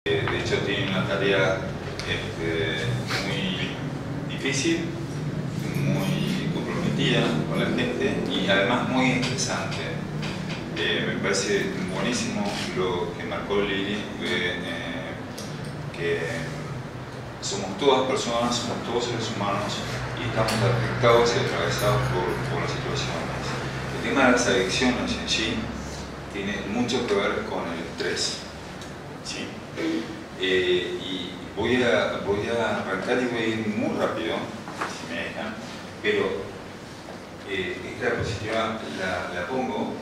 De hecho tiene una tarea muy difícil, muy comprometida con la gente y además muy interesante. Me parece buenísimo lo que marcó Lili, que somos todas personas, somos todos seres humanos y estamos afectados y atravesados por las situaciones. El tema de las adicciones en sí tiene mucho que ver con el estrés, ¿sí? Y voy a arrancar y voy a ir muy rápido, si me dejan, pero esta diapositiva la pongo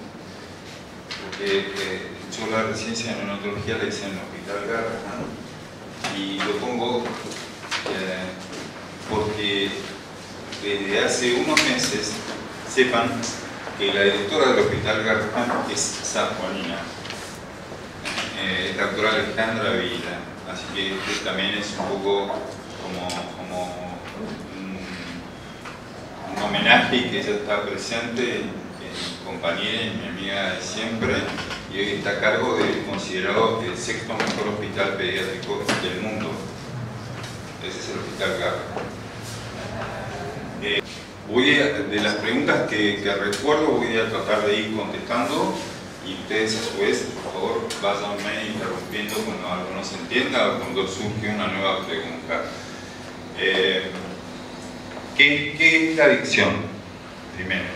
porque yo la residencia en neonatología la hice en el Hospital Garrahan y lo pongo porque desde hace unos meses sepan que la directora del Hospital Garrahan es sanjuanina, es la doctora Alejandra Vila, así que también es un poco como un homenaje y que ella está presente, mi compañera y mi amiga de siempre, y hoy está a cargo de considerado el sexto mejor hospital pediátrico del mundo. Ese es el Hospital Garrahan. De las preguntas que recuerdo voy a tratar de ir contestando y ustedes a su vez, por favor, váyanme interrumpiendo cuando algo no se entienda o cuando surge una nueva pregunta. ¿Qué es la adicción? Primero,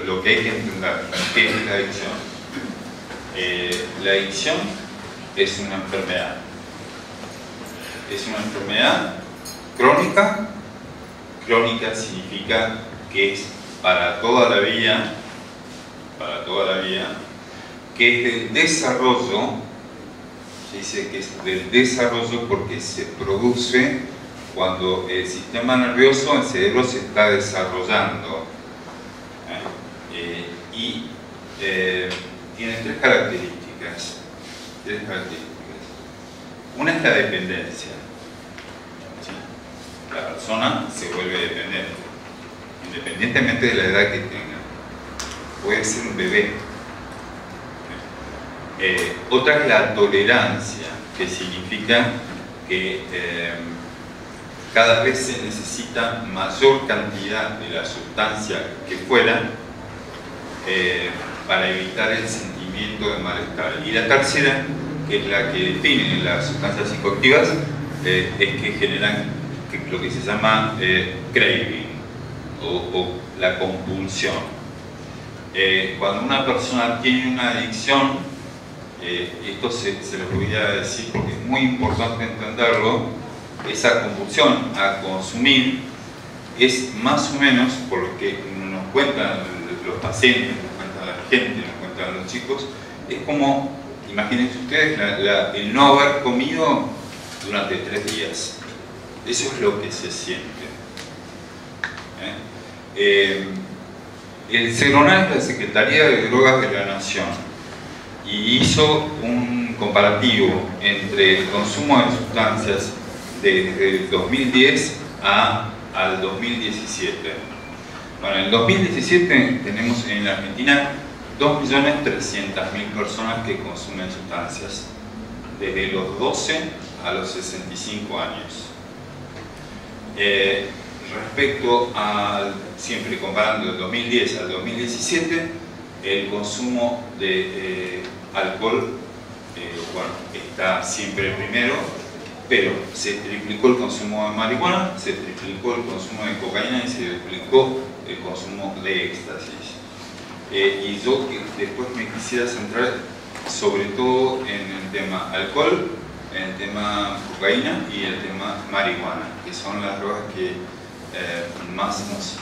lo que hay que entender. ¿Qué es la adicción? La adicción es una enfermedad. Es una enfermedad crónica. Crónica significa que es para toda la vida, que es del desarrollo. Se dice que es del desarrollo porque se produce cuando el sistema nervioso, el cerebro se está desarrollando. Tiene tres características. Una es la dependencia. La persona se vuelve dependiente, independientemente de la edad que tenga. Puede ser un bebé. Otra es la tolerancia, que significa que cada vez se necesita mayor cantidad de la sustancia que fuera para evitar el sentimiento de malestar. Y la tercera, que es la que define las sustancias psicoactivas, es que generan lo que se llama craving o la compulsión. Cuando una persona tiene una adicción, esto se lo voy a decir porque es muy importante entenderlo, esa compulsión a consumir es más o menos, por lo que nos cuentan los pacientes, nos cuentan la gente, nos cuentan los chicos, es como, imagínense ustedes, el no haber comido durante 3 días. Eso es lo que se siente. El CERONAL es la Secretaría de Drogas de la Nación y hizo un comparativo entre el consumo de sustancias desde el 2010 al 2017. Bueno, en el 2017 tenemos en la Argentina 2.300.000 personas que consumen sustancias desde los 12 a los 65 años. Respecto al, siempre comparando el 2010 al 2017, el consumo de alcohol, bueno, está siempre primero, pero se triplicó el consumo de marihuana, se triplicó el consumo de cocaína y se triplicó el consumo de éxtasis. Y yo después me quisiera centrar sobre todo en el tema alcohol, en el tema cocaína y el tema marihuana, que son las drogas que más nos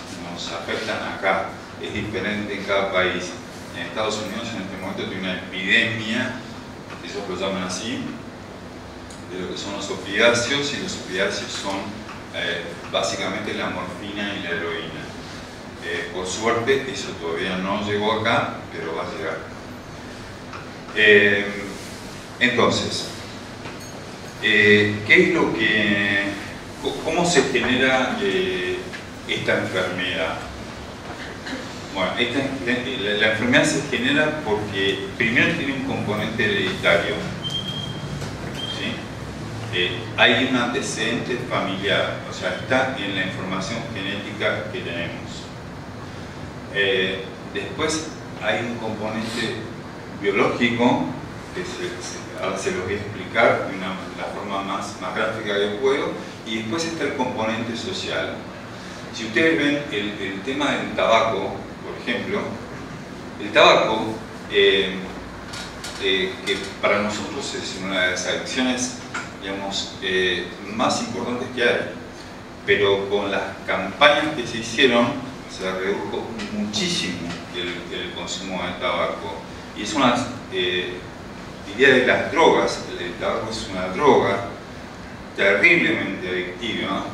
afectan acá. Es diferente en cada país. En Estados Unidos en este momento tiene una epidemia, ellos lo llaman así, de lo que son los opiáceos, y los opiáceos son básicamente la morfina y la heroína. Por suerte eso todavía no llegó acá, pero va a llegar. Entonces, ¿qué es lo que, cómo se genera esta enfermedad? Bueno, la enfermedad se genera porque primero tiene un componente hereditario, ¿sí? hay un antecedente familiar, o sea, está en la información genética que tenemos. Después hay un componente biológico, que ahora se lo voy a explicar de la forma más gráfica que puedo, y después está el componente social. Si ustedes ven el tema del tabaco, por ejemplo, el tabaco, que para nosotros es una de las adicciones, digamos, más importantes que hay, pero con las campañas que se hicieron, se redujo muchísimo el consumo de tabaco. Y es una idea de las drogas. El tabaco es una droga terriblemente adictiva,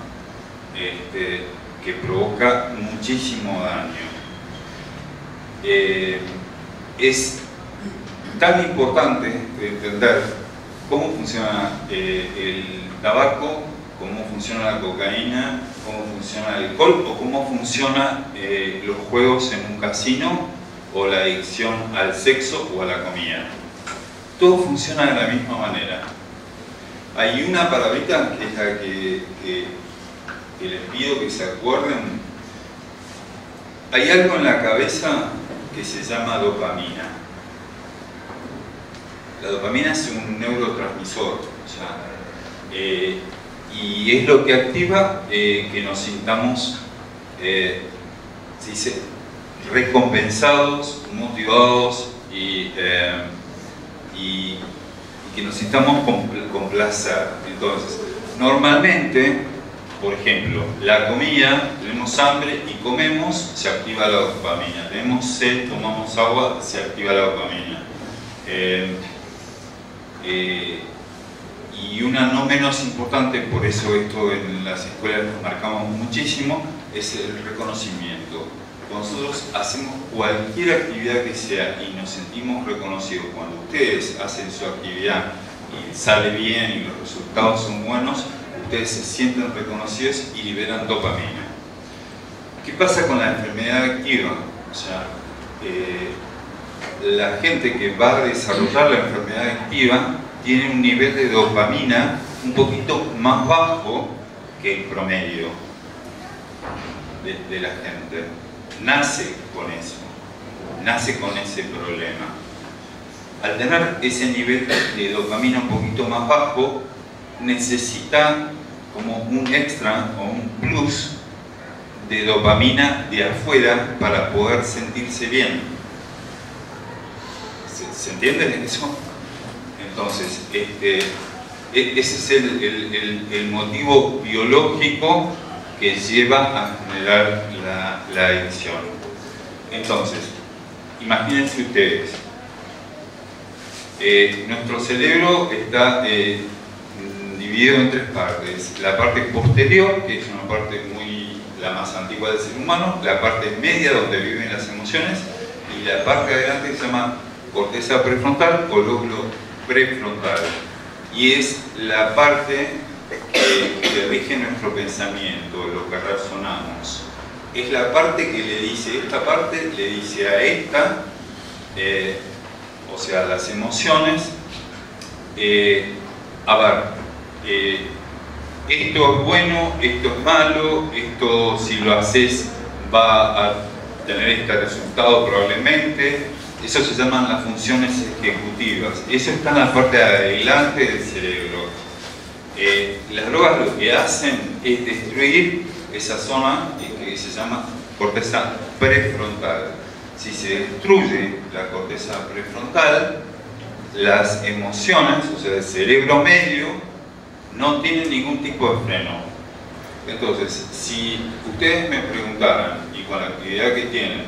que provoca muchísimo daño. Es tan importante entender cómo funciona el tabaco, cómo funciona la cocaína, cómo funciona el alcohol o cómo funcionan los juegos en un casino o la adicción al sexo o a la comida. Todo funciona de la misma manera. Hay una palabrita que es la que les pido que se acuerden. Hay algo en la cabeza que se llama dopamina. La dopamina es un neurotransmisor, o sea, y es lo que activa que nos sintamos, se dice, recompensados, motivados y que nos sintamos con placer. Entonces, normalmente, por ejemplo, la comida, tenemos hambre y comemos, se activa la dopamina. Tenemos sed, tomamos agua, se activa la dopamina. Y una no menos importante, por eso esto en las escuelas nos marcamos muchísimo, es el reconocimiento. Nosotros hacemos cualquier actividad que sea y nos sentimos reconocidos. Cuando ustedes hacen su actividad y sale bien y los resultados son buenos, ustedes se sienten reconocidos y liberan dopamina. ¿Qué pasa con la enfermedad activa? O sea, la gente que va a desarrollar la enfermedad activa tiene un nivel de dopamina un poquito más bajo que el promedio de la gente. Nace con eso, nace con ese problema. Al tener ese nivel de dopamina un poquito más bajo, necesita como un extra o un plus de dopamina de afuera para poder sentirse bien. ¿Se entiende eso? Entonces, ese es el motivo biológico que lleva a generar la adicción. Entonces, imagínense ustedes, nuestro cerebro está dividido en tres partes. La parte posterior, que es una parte la más antigua del ser humano, la parte media donde viven las emociones, y la parte de adelante que se llama corteza prefrontal o lóbulo prefrontal, y es la parte que rige nuestro pensamiento, lo que razonamos. Es la parte que le dice, esta parte le dice a esta, o sea, las emociones, a ver, esto es bueno, esto es malo, esto si lo haces va a tener este resultado probablemente. Eso se llaman las funciones ejecutivas. Eso está en la parte de adelante del cerebro. Las drogas lo que hacen es destruir esa zona que se llama corteza prefrontal. Si se destruye la corteza prefrontal, las emociones, o sea, el cerebro medio, no tienen ningún tipo de freno. Entonces, si ustedes me preguntaran, y con la actividad que tienen,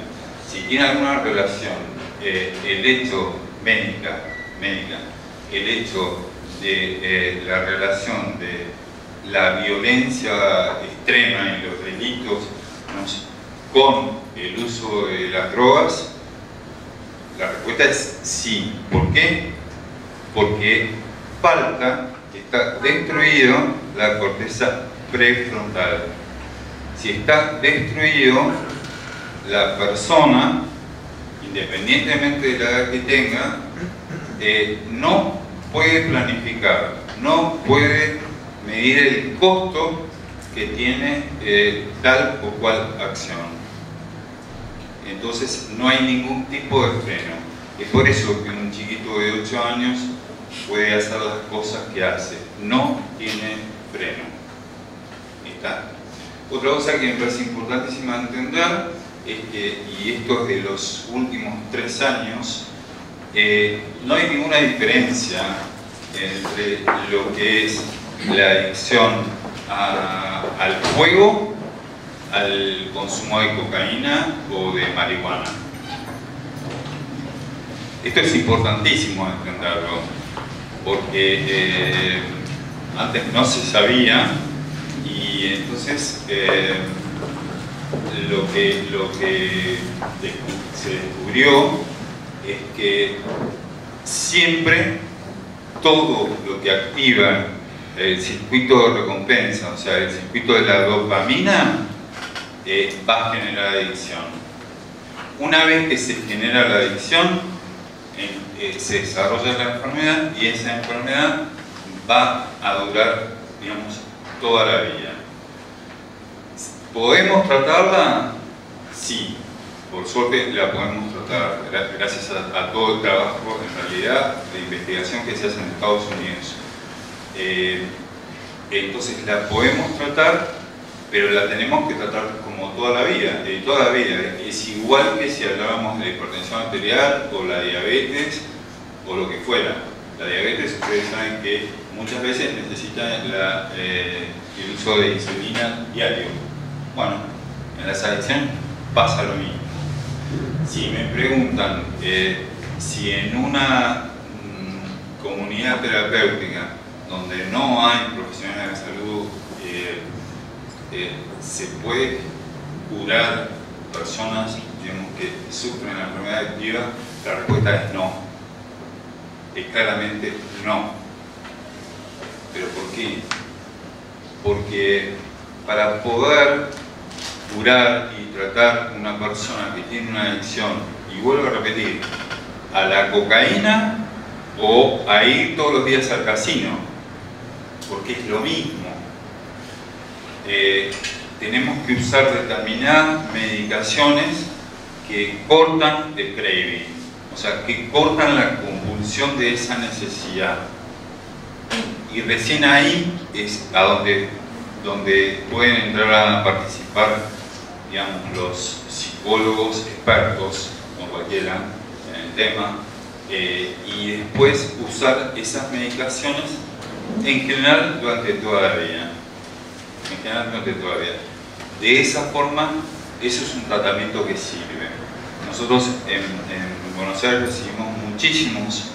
si tiene alguna relación el hecho médica, el hecho de la relación de la violencia extrema y los delitos con el uso de las drogas, la respuesta es sí. ¿Por qué? Porque falta, está destruido la corteza prefrontal. Si está destruido, la persona, independientemente de la edad que tenga, no puede planificar, no puede adquirir el costo que tiene tal o cual acción. Entonces no hay ningún tipo de freno. Es por eso que un chiquito de 8 años puede hacer las cosas que hace. No tiene freno. ¿Está? Otra cosa que me parece importantísima entender es que, y esto es de los últimos 3 años, no hay ninguna diferencia entre lo que es la adicción al juego, al consumo de cocaína o de marihuana. Esto es importantísimo entenderlo, porque antes no se sabía, y entonces lo que se descubrió es que siempre todo lo que activa el circuito de recompensa, o sea, el circuito de la dopamina, va a generar adicción. Una vez que se genera la adicción, se desarrolla la enfermedad, y esa enfermedad va a durar, digamos, toda la vida. ¿Podemos tratarla? Sí, por suerte la podemos tratar, gracias a todo el trabajo, en realidad, de investigación que se hace en Estados Unidos. Entonces la podemos tratar, pero la tenemos que tratar como toda la vida, Es igual que si hablábamos de hipertensión arterial o la diabetes o lo que fuera. La diabetes, ustedes saben que muchas veces necesita el uso de insulina diario. Bueno, en las adicciones pasa lo mismo. Si me preguntan si en una comunidad terapéutica donde no hay profesionales de salud se puede curar personas, digamos, que sufren la enfermedad adictiva, la respuesta es no. Es claramente no. ¿Pero por qué? Porque para poder curar y tratar una persona que tiene una adicción, y vuelvo a repetir, a la cocaína o a ir todos los días al casino, porque es lo mismo, tenemos que usar determinadas medicaciones que cortan el craving, o sea, que cortan la compulsión de esa necesidad. Y recién ahí es a donde pueden entrar a participar, digamos, los psicólogos expertos, como cualquiera, en el tema, y después usar esas medicaciones en general durante toda la vida. De esa forma, eso es un tratamiento que sirve. Nosotros en Buenos Aires recibimos muchísimos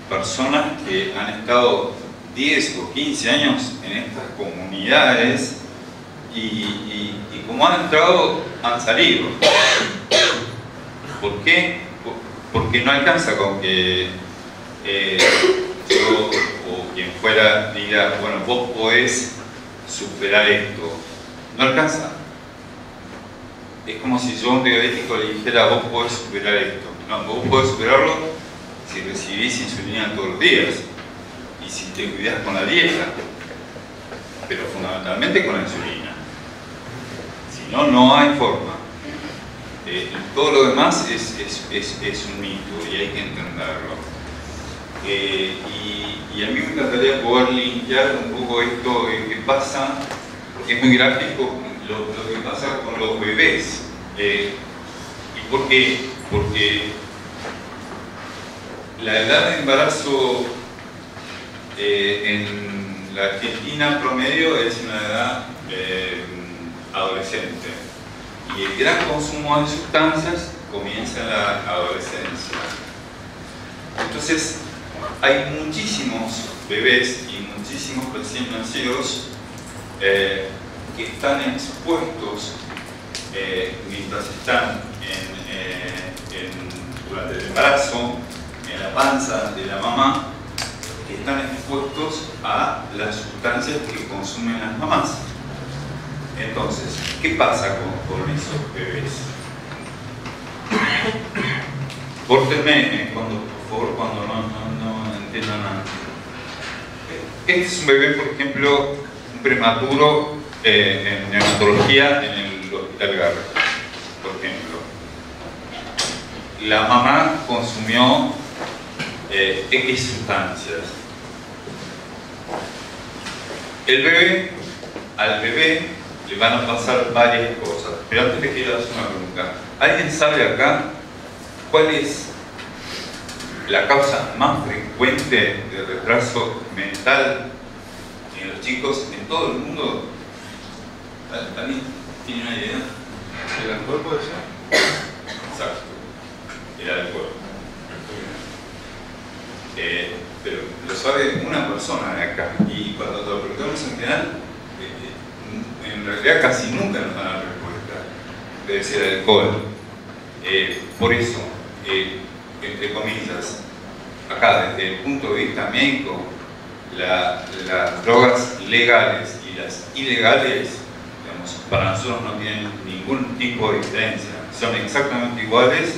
personas que han estado 10 o 15 años en estas comunidades y como han entrado, han salido. ¿Por qué? Porque no alcanza con que yo o quien fuera diga, bueno, vos podés superar esto. No alcanza. Es como si yo a un diabético le dijera, vos podés superar esto. No, vos podés superarlo si recibís insulina todos los días y si te cuidás con la dieta, pero fundamentalmente con la insulina. Si no, no hay forma. Todo lo demás es un mito y hay que entenderlo. Y a mí me encantaría poder linkear un poco esto que pasa, porque es muy gráfico, lo que pasa con los bebés. ¿Y por qué? Porque la edad de embarazo en la Argentina promedio es una edad adolescente, y el gran consumo de sustancias comienza en la adolescencia. Entonces hay muchísimos bebés y muchísimos recién nacidos que están expuestos mientras están durante el embarazo, en la panza de la mamá, que están expuestos a las sustancias que consumen las mamás. Entonces, ¿qué pasa con esos bebés? Córtenme por favor cuando no entiendan nada. Este es un bebé, por ejemplo, un prematuro en neonatología en el Hospital Garrahan, por ejemplo. La mamá consumió X sustancias. Al bebé le van a pasar varias cosas. Pero antes le quiero hacer una pregunta. ¿Alguien sabe acá cuál es la causa más frecuente de retraso mental en los chicos en todo el mundo? ¿Alguien tiene una idea? ¿El alcohol puede ser? Exacto, el alcohol. Pero lo sabe una persona de acá, y cuando lo preguntamos en general, en realidad casi nunca nos dan la respuesta. Debe ser alcohol. Por eso, entre comillas, acá desde el punto de vista médico, las drogas legales y las ilegales, digamos, para nosotros no tienen ningún tipo de diferencia, son exactamente iguales.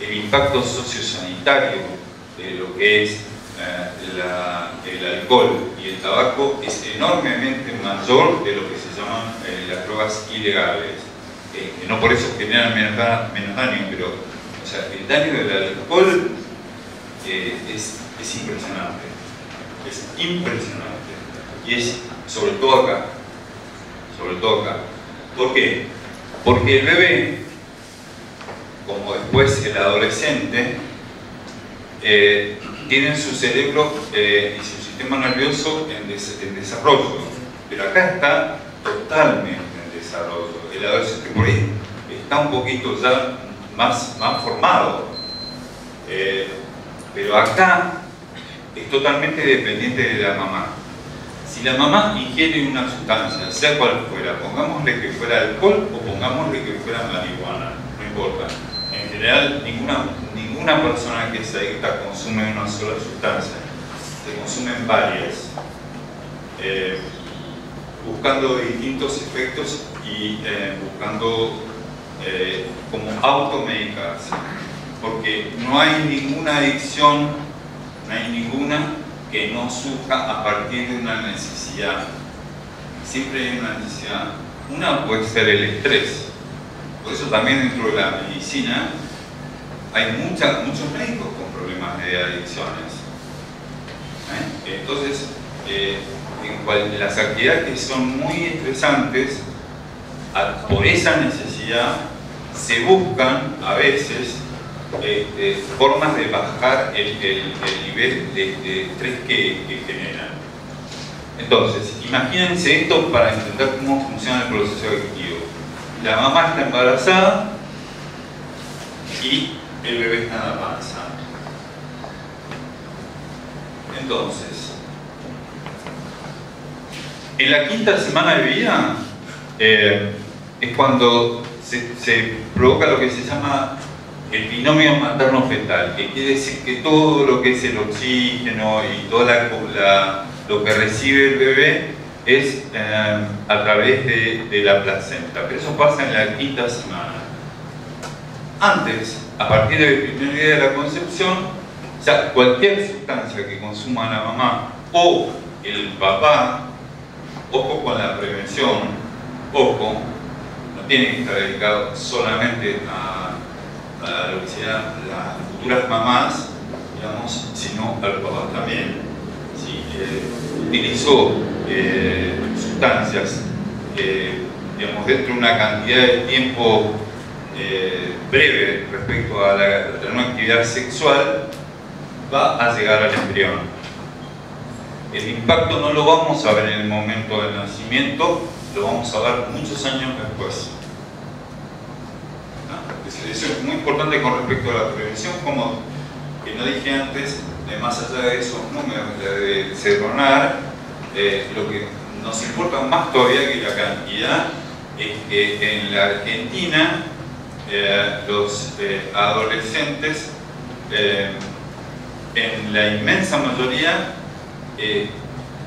El impacto sociosanitario de lo que es el alcohol y el tabaco es enormemente mayor de lo que se llaman las drogas ilegales. No por eso generan menos daño, pero o sea, el daño del alcohol es impresionante. Es impresionante. Y es sobre todo acá. Sobre todo acá. ¿Por qué? Porque el bebé, como después el adolescente, tienen su cerebro y su sistema nervioso en desarrollo, pero acá está totalmente en desarrollo. El adolescente por ahí está un poquito ya más formado, pero acá es totalmente dependiente de la mamá. Si la mamá ingiere una sustancia, sea cual fuera, pongámosle que fuera alcohol o pongámosle que fuera marihuana, no importa. En general, ninguna persona que es adicta consume una sola sustancia, se consumen varias, buscando distintos efectos y buscando como automedicarse, porque no hay ninguna adicción, no hay ninguna que no surja a partir de una necesidad. Siempre hay una necesidad. Una puede ser el estrés. Por eso también dentro de la medicina hay muchos médicos con problemas de adicciones. Entonces, las actividades que son muy estresantes, por esa necesidad, se buscan a veces formas de bajar el nivel de estrés que generan. Entonces, imagínense esto para entender cómo funciona el proceso adictivo. La mamá está embarazada y el bebé está en la panza. Entonces, en la quinta semana de vida es cuando se provoca lo que se llama el binomio materno-fetal, que quiere decir que todo lo que es el oxígeno y toda lo que recibe el bebé es a través de la placenta, pero eso pasa en la quinta semana. Antes, a partir del primer día de la concepción, ya cualquier sustancia que consuma la mamá o el papá, ojo con la prevención, ojo, no tiene que estar dedicado solamente a lo que sean las futuras mamás, digamos, sino al papá también. Si utilizó sustancias digamos, dentro de una cantidad de tiempo breve respecto a una actividad sexual, va a llegar al embrión. El impacto no lo vamos a ver en el momento del nacimiento, lo vamos a ver muchos años después. Eso es muy importante con respecto a la prevención, como que no dije antes, más allá de esos números de Sedronar, lo que nos importa más todavía que la cantidad es que en la Argentina los adolescentes, en la inmensa mayoría,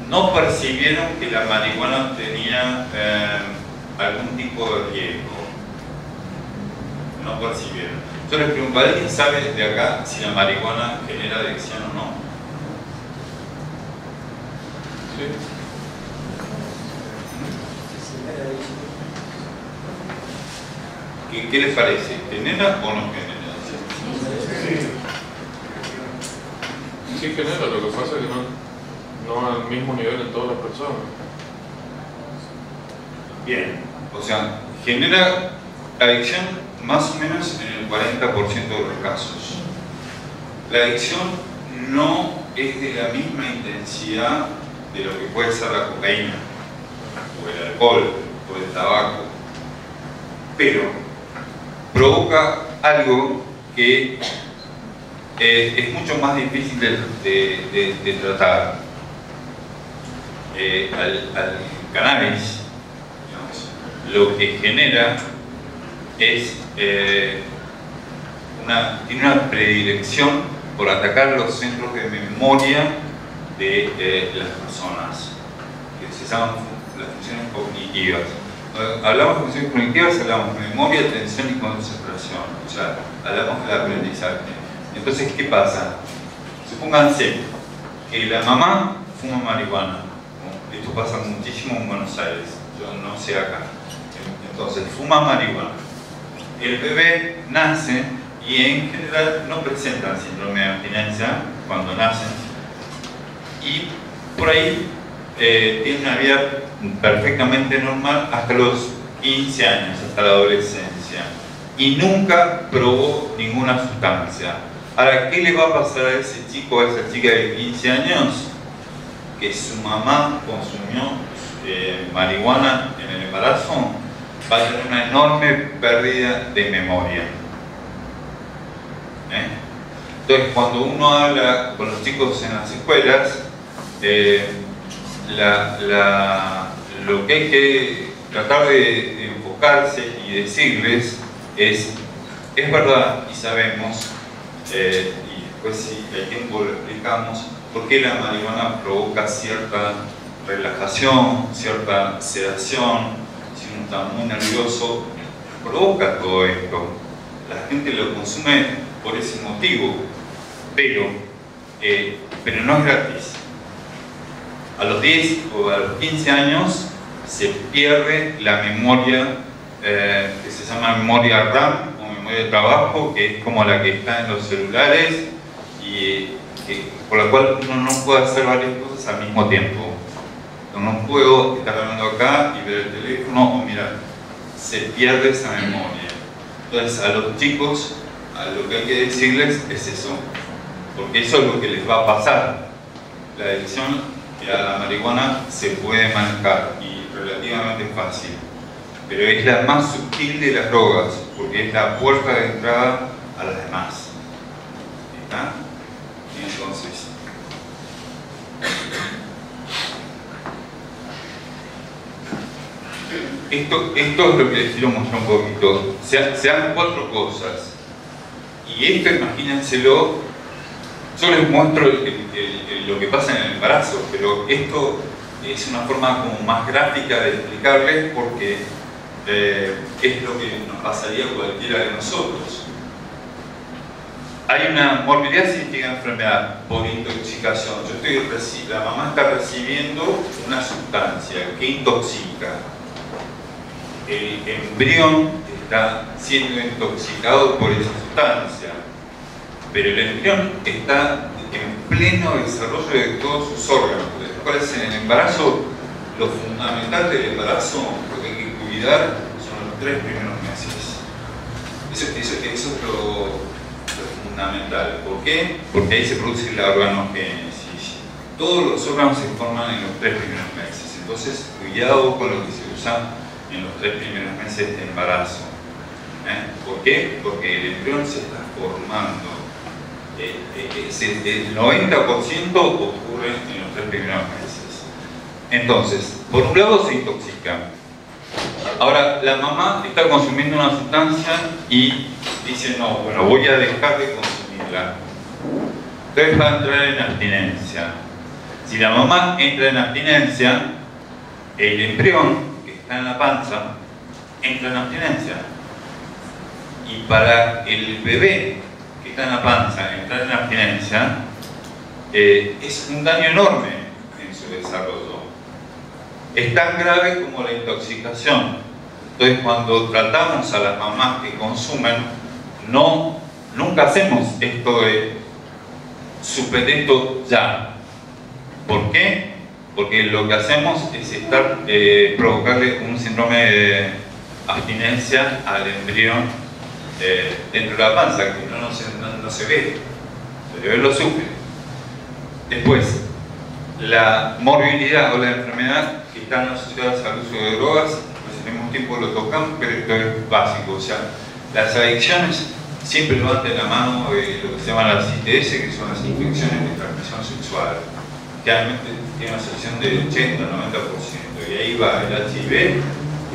no percibieron que la marihuana tenía algún tipo de riesgo. No percibieron. Yo les pregunto, ¿alguien sabe de acá si la marihuana genera adicción o no? Sí. ¿Qué les parece? ¿Genera o no genera? Sí genera, lo que pasa es que no al mismo nivel en todas las personas. Bien, o sea, genera adicción más o menos en el 40% de los casos. La adicción no es de la misma intensidad de lo que puede ser la cocaína, o el alcohol, o el tabaco, pero provoca algo que es mucho más difícil de tratar. Al cannabis, digamos, lo que genera es tiene una predilección por atacar los centros de memoria de las personas, que se llaman las funciones cognitivas. Cuando hablamos de funciones cognitivas, hablamos de memoria, atención y concentración, o sea, hablamos del aprendizaje. Entonces, ¿qué pasa? Supónganse que la mamá fuma marihuana. Esto pasa muchísimo en Buenos Aires, yo no sé acá. Entonces, fuma marihuana. El bebé nace y en general no presentan síndrome de abstinencia cuando nacen. Y por ahí tiene una vida perfectamente normal hasta los 15 años, hasta la adolescencia. Y nunca probó ninguna sustancia. Ahora, ¿qué le va a pasar a ese chico o a esa chica de 15 años? Que su mamá consumió marihuana en el embarazo, va a tener una enorme pérdida de memoria. Entonces, cuando uno habla con los chicos en las escuelas, lo que hay que tratar de enfocarse y decirles es verdad y sabemos, y después si hay tiempo lo explicamos, por qué la marihuana provoca cierta relajación, cierta sedación. Si uno está muy nervioso, provoca todo esto. La gente lo consume por ese motivo, pero no es gratis. A los 10 o a los 15 años se pierde la memoria que se llama memoria RAM o memoria de trabajo, que es como la que está en los celulares y por la cual uno no puede hacer varias cosas al mismo tiempo. No puedo estar hablando acá y ver el teléfono o mirar. Se pierde esa memoria. Entonces, a los chicos, lo que hay que decirles es eso, porque eso es lo que les va a pasar. La adicción a la marihuana se puede manejar y relativamente fácil, pero es la más sutil de las drogas, porque es la puerta de entrada a las demás. ¿Está? Y entonces, esto es lo que les quiero mostrar un poquito. Se dan 4 cosas. Y esto, imagínenselo, yo les muestro lo que pasa en el embarazo, pero esto es una forma como más gráfica de explicarles porque es lo que nos pasaría a cualquiera de nosotros. Hay una morbilidad significa enfermedad por intoxicación. La mamá está recibiendo una sustancia que intoxica. El embrión está siendo intoxicado por esa sustancia, pero el embrión está en pleno desarrollo de todos sus órganos, de los cuales en el embarazo, lo fundamental del embarazo, lo que hay que cuidar son los 3 primeros meses. Eso es lo fundamental. ¿Por qué? Porque ahí se produce la organogénesis. Todos los órganos se forman en los 3 primeros meses. Entonces, cuidado con lo que se usa en los 3 primeros meses de embarazo. ¿Por qué? Porque el embrión se está formando. El 90% ocurre en los 3 primeros meses. Entonces, por un lado se intoxica. Ahora, la mamá está consumiendo una sustancia y dice, no, bueno, voy a dejar de consumirla. Entonces va a entrar en abstinencia. Si la mamá entra en abstinencia, el embrión que está en la panza entra en abstinencia. Y para el bebé que está en la panza entrar en abstinencia es un daño enorme en su desarrollo. es tan grave como la intoxicación. Entonces, cuando tratamos a las mamás que consumen, nunca hacemos esto de suspender esto ya. ¿Por qué? Porque lo que hacemos es provocarle un síndrome de abstinencia al embrión dentro de la panza, que no se ve, el bebé lo sufre. Después, la morbilidad o la enfermedad que están asociadas al uso de drogas, pues al mismo tiempo lo tocamos, pero esto es básico. O sea, las adicciones siempre van de la mano de lo que se llaman las ITS, que son las infecciones de transmisión sexual. Realmente tiene una asociación del 80-90%, y ahí va el HIV,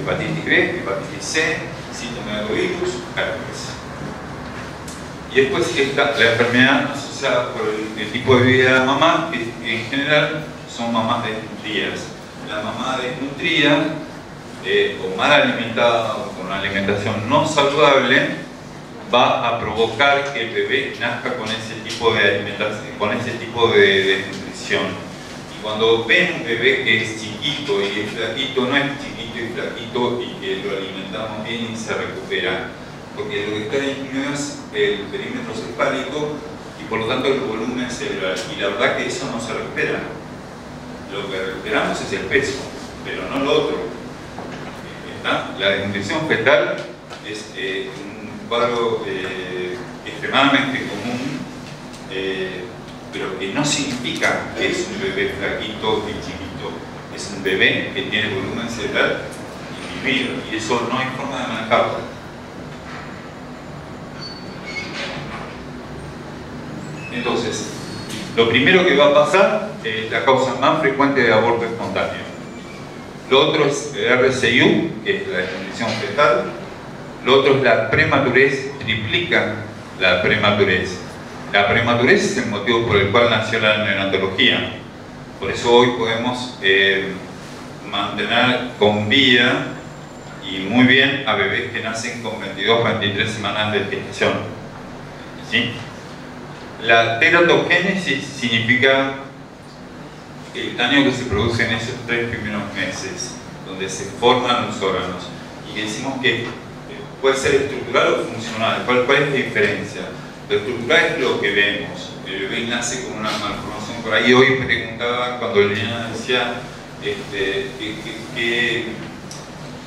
hepatitis B, hepatitis C, citomegalovirus, herpes. Y después está la enfermedad asociada por el tipo de vida de la mamá, que en general son mamás desnutridas. La mamá desnutrida, o mal alimentada, o con una alimentación no saludable, va a provocar que el bebé nazca con ese tipo de alimentación, con ese tipo de desnutrición. Y cuando ven un bebé que es chiquito y es flaquito, no es chiquito y flaquito y que lo alimentamos bien y se recupera, porque lo que está disminuido es el perímetro cefálico y por lo tanto el volumen cerebral, y la verdad que eso no se recupera. Lo que recuperamos es el peso, pero no lo otro. La desnutrición fetal es un cuadro extremadamente común, pero que no significa que es un bebé flaquito y chiquito. Es un bebé que tiene volumen cerebral disminuido, y eso no hay forma de manejarlo. Entonces, lo primero que va a pasar es la causa más frecuente de aborto espontáneo. Lo otro es el RCIU, que es la desnutrición fetal. Lo otro es la prematurez, triplica la prematurez. La prematurez es el motivo por el cual nació la neonatología. Por eso hoy podemos mantener con vida y muy bien a bebés que nacen con 22-23 semanas de gestación. ¿Sí? La teratogénesis significa el daño que se produce en esos 3 primeros meses, donde se forman los órganos, y que decimos que puede ser estructural o funcional. ¿Cuál es la diferencia? Lo estructural es lo que vemos. El bebé nace con una malformación. Por ahí hoy preguntaba, cuando Liliana decía qué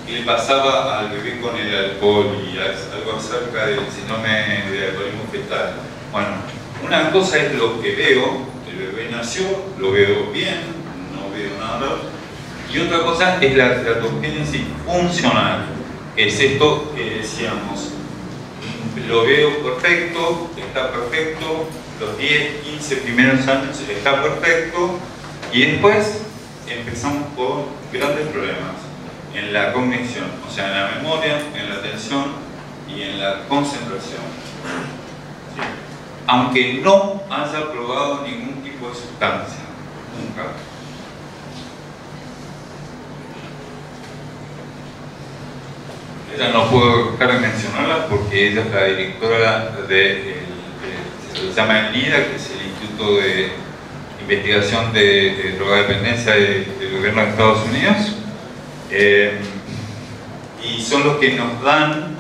le pasaba al bebé con el alcohol, y algo acerca del síndrome de alcoholismo fetal. Bueno, una cosa es lo que veo. El bebé nació, lo veo bien, no veo nada. Y otra cosa es la teratogénesis funcional, que es esto que decíamos. Lo veo perfecto, está perfecto, los 10, 15 primeros años está perfecto, y después empezamos con grandes problemas en la cognición, o sea, en la memoria, en la atención y en la concentración. ¿Sí? Aunque no haya probado ningún tipo de sustancia, nunca. Ella no puedo dejar de mencionarla porque ella es la directora se llama NIDA, que es el Instituto de Investigación de Drogodependencia del Gobierno de Estados Unidos, y son los que nos dan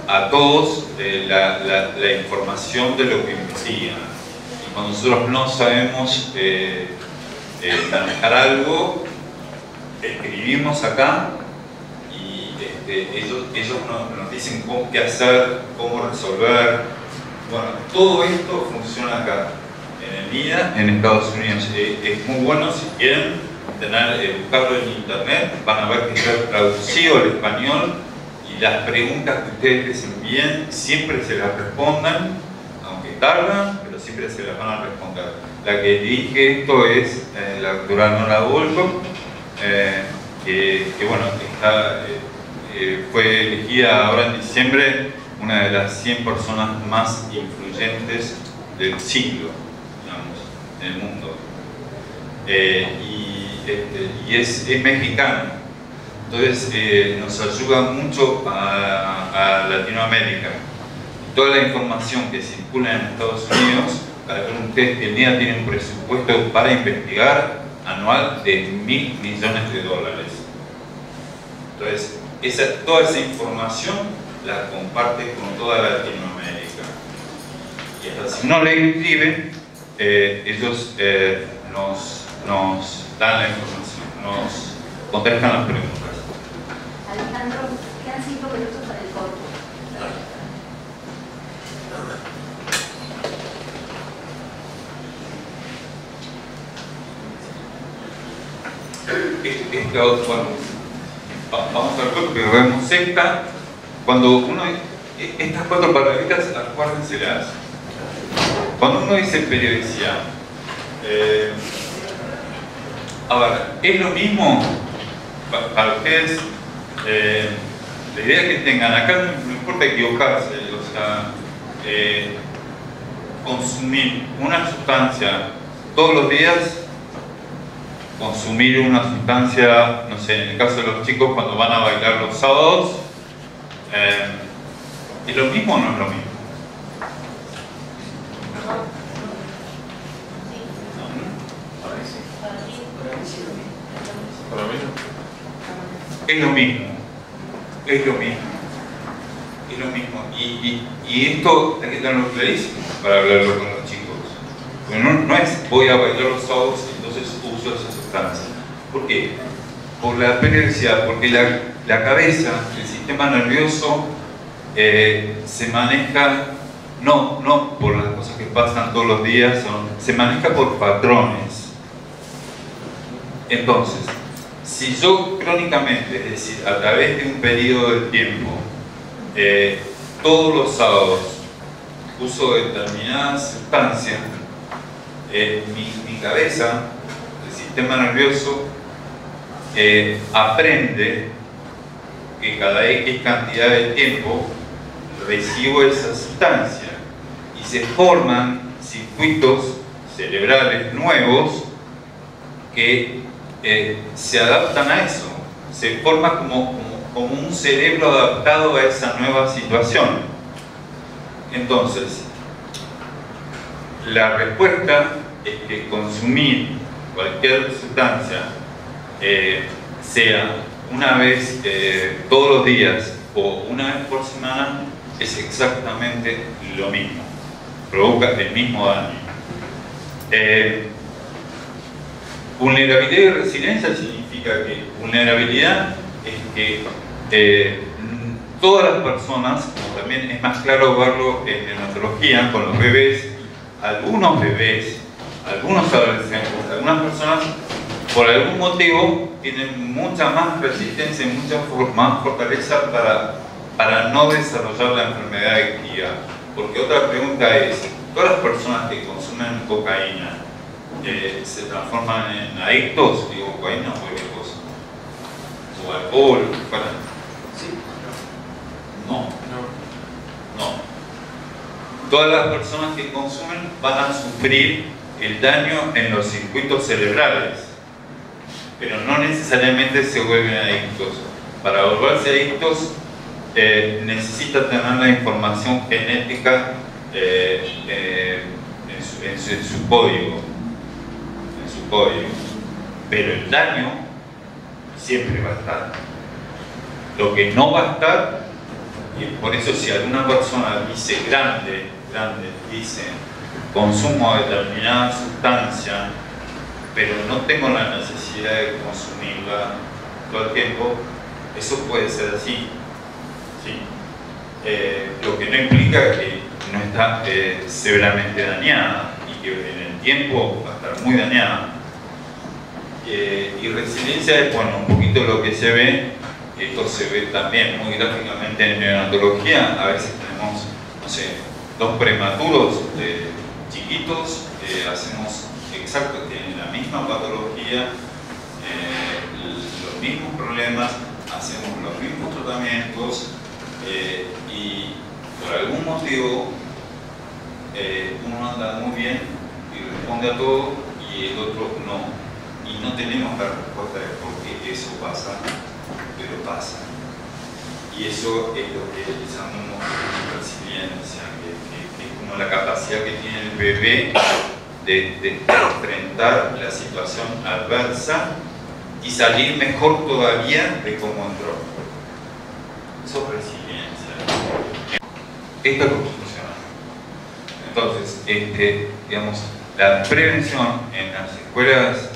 a todos la información de lo que investigan. Y cuando nosotros no sabemos manejar algo, escribimos acá, y ellos nos dicen qué hacer, cómo resolver. Bueno, todo esto funciona acá en el NIDA, en Estados Unidos. Es muy bueno. Si quieren buscarlo en internet, van a ver que está traducido al español, y las preguntas que ustedes les envíen siempre se las respondan, aunque tardan, pero siempre se las van a responder. La que dirige esto es la doctora Nora Volkov, que bueno, fue elegida ahora en diciembre una de las 100 personas más influyentes del siglo, digamos, en el mundo. Y es mexicana. Entonces nos ayuda mucho a Latinoamérica. Toda la información que circula en Estados Unidos, para que ustedes que el NIDA tiene un presupuesto para investigar anual de $1.000 millones. Entonces, toda esa información la comparte con toda Latinoamérica. Y hasta si uno le escribe, ellos nos dan la información, nos contestan las preguntas. Alejandro, quedan 5 minutos para el corto. Bueno, vamos al corto, pero vemos esta. Cuando uno, estas 4 palabritas, acuérdenselas. Cuando uno dice periodicidad, a ver, es lo mismo para ustedes, la idea que tengan, acá no importa equivocarse, o sea, consumir una sustancia todos los días, consumir una sustancia, no sé, en el caso de los chicos cuando van a bailar los sábados, ¿es lo mismo o no es lo mismo? Para mí no. Es lo mismo, es lo mismo, es lo mismo. Y esto hay que tenerlo clarísimo para hablarlo con los chicos. Porque no es voy a bailar los sábados y entonces uso esa sustancia. ¿Por qué? Por la periodicidad, porque la cabeza, el sistema nervioso, se maneja no por las cosas que pasan todos los días, se maneja por patrones. Entonces, si yo crónicamente, es decir, a través de un periodo de tiempo, todos los sábados uso determinada sustancia, mi cabeza, el sistema nervioso, aprende que cada X cantidad de tiempo recibo esa sustancia y se forman circuitos cerebrales nuevos que se adaptan a eso, se forma como un cerebro adaptado a esa nueva situación. Entonces, la respuesta es que consumir cualquier sustancia, sea una vez todos los días o una vez por semana, es exactamente lo mismo, provoca el mismo daño. Vulnerabilidad y resiliencia significa que vulnerabilidad es que todas las personas, como también es más claro verlo en neonatología con los bebés, algunos adolescentes, algunas personas por algún motivo tienen mucha más resistencia y mucha más fortaleza para no desarrollar la enfermedad adictiva. Porque otra pregunta es, ¿todas las personas que consumen cocaína se transforman en adictos? Digo, cocaína o cualquier cosa. O alcohol, bueno. ¿Sí? No. Todas las personas que consumen van a sufrir el daño en los circuitos cerebrales, pero no necesariamente se vuelven adictos. Para volverse adictos necesita tener la información genética en su código. Pero el daño siempre va a estar. Lo que no va a estar, y por eso si alguna persona dice dice consumo determinada sustancia, pero no tengo la necesidad de consumirla todo el tiempo, eso puede ser así, ¿sí? Lo que no implica que no está severamente dañada y que en el tiempo va a estar muy dañada. Y resiliencia es, bueno, un poquito lo que se ve, esto se ve también muy gráficamente en neonatología. A veces tenemos, no sé, 2 prematuros chiquitos, hacemos exacto, tienen la misma patología, los mismos problemas, hacemos los mismos tratamientos y por algún motivo uno anda muy bien y responde a todo y el otro no. Y no tenemos la respuesta de por qué eso pasa, pero pasa. Y eso es lo que llamamos resiliencia, que es como la capacidad que tiene el bebé de enfrentar la situación adversa y salir mejor todavía de cómo entró. Eso es resiliencia. Esto es construcción. Entonces, digamos, la prevención en las escuelas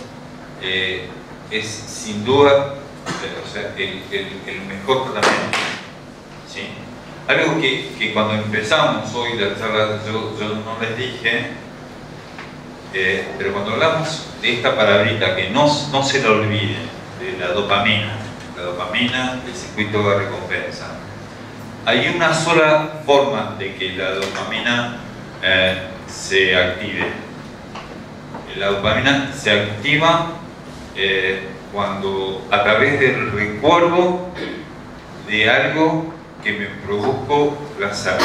es sin duda, o sea, el mejor tratamiento, ¿sí? Algo que cuando empezamos hoy la charla yo no les dije, pero cuando hablamos de esta palabrita, que no se la olviden, de la dopamina, el circuito de recompensa. Hay una sola forma de que la dopamina se active. La dopamina se activa cuando a través del recuerdo de algo que me produjo placer.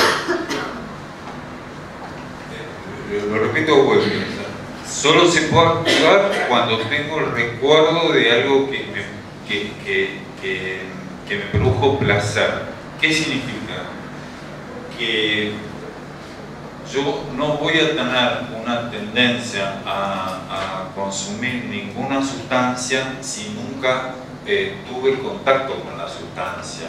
Lo repito, bueno, solo se puede activar cuando tengo el recuerdo de algo que me produjo placer. ¿Qué significa? Que yo no voy a tener una tendencia a consumir ninguna sustancia si nunca tuve contacto con la sustancia.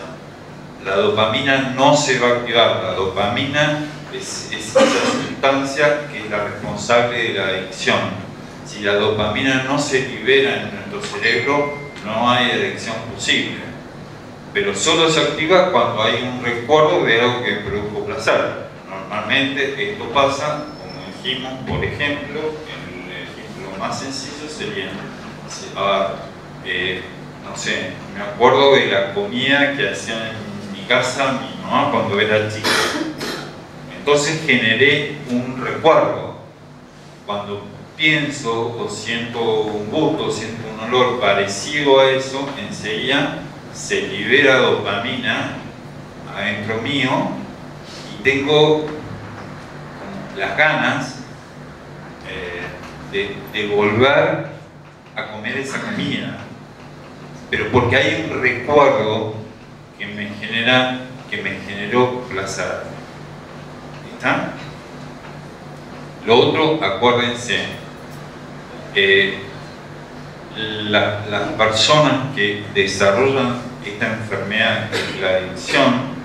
La dopamina no se va a activar. La dopamina es esa sustancia que es la responsable de la adicción. Si la dopamina no se libera en nuestro cerebro, no hay adicción posible. Pero solo se activa cuando hay un recuerdo de algo que produjo placer. Normalmente esto pasa, como dijimos, por ejemplo, el ejemplo más sencillo sería, no sé, me acuerdo de la comida que hacían en mi casa mi mamá cuando era chica. Entonces generé un recuerdo. Cuando pienso o siento un gusto, siento un olor parecido a eso, enseguida se libera dopamina adentro mío y tengo las ganas de volver a comer esa comida, pero porque hay un recuerdo que me generó placer. ¿Está? Lo otro, acuérdense, las personas que desarrollan esta enfermedad, la adicción,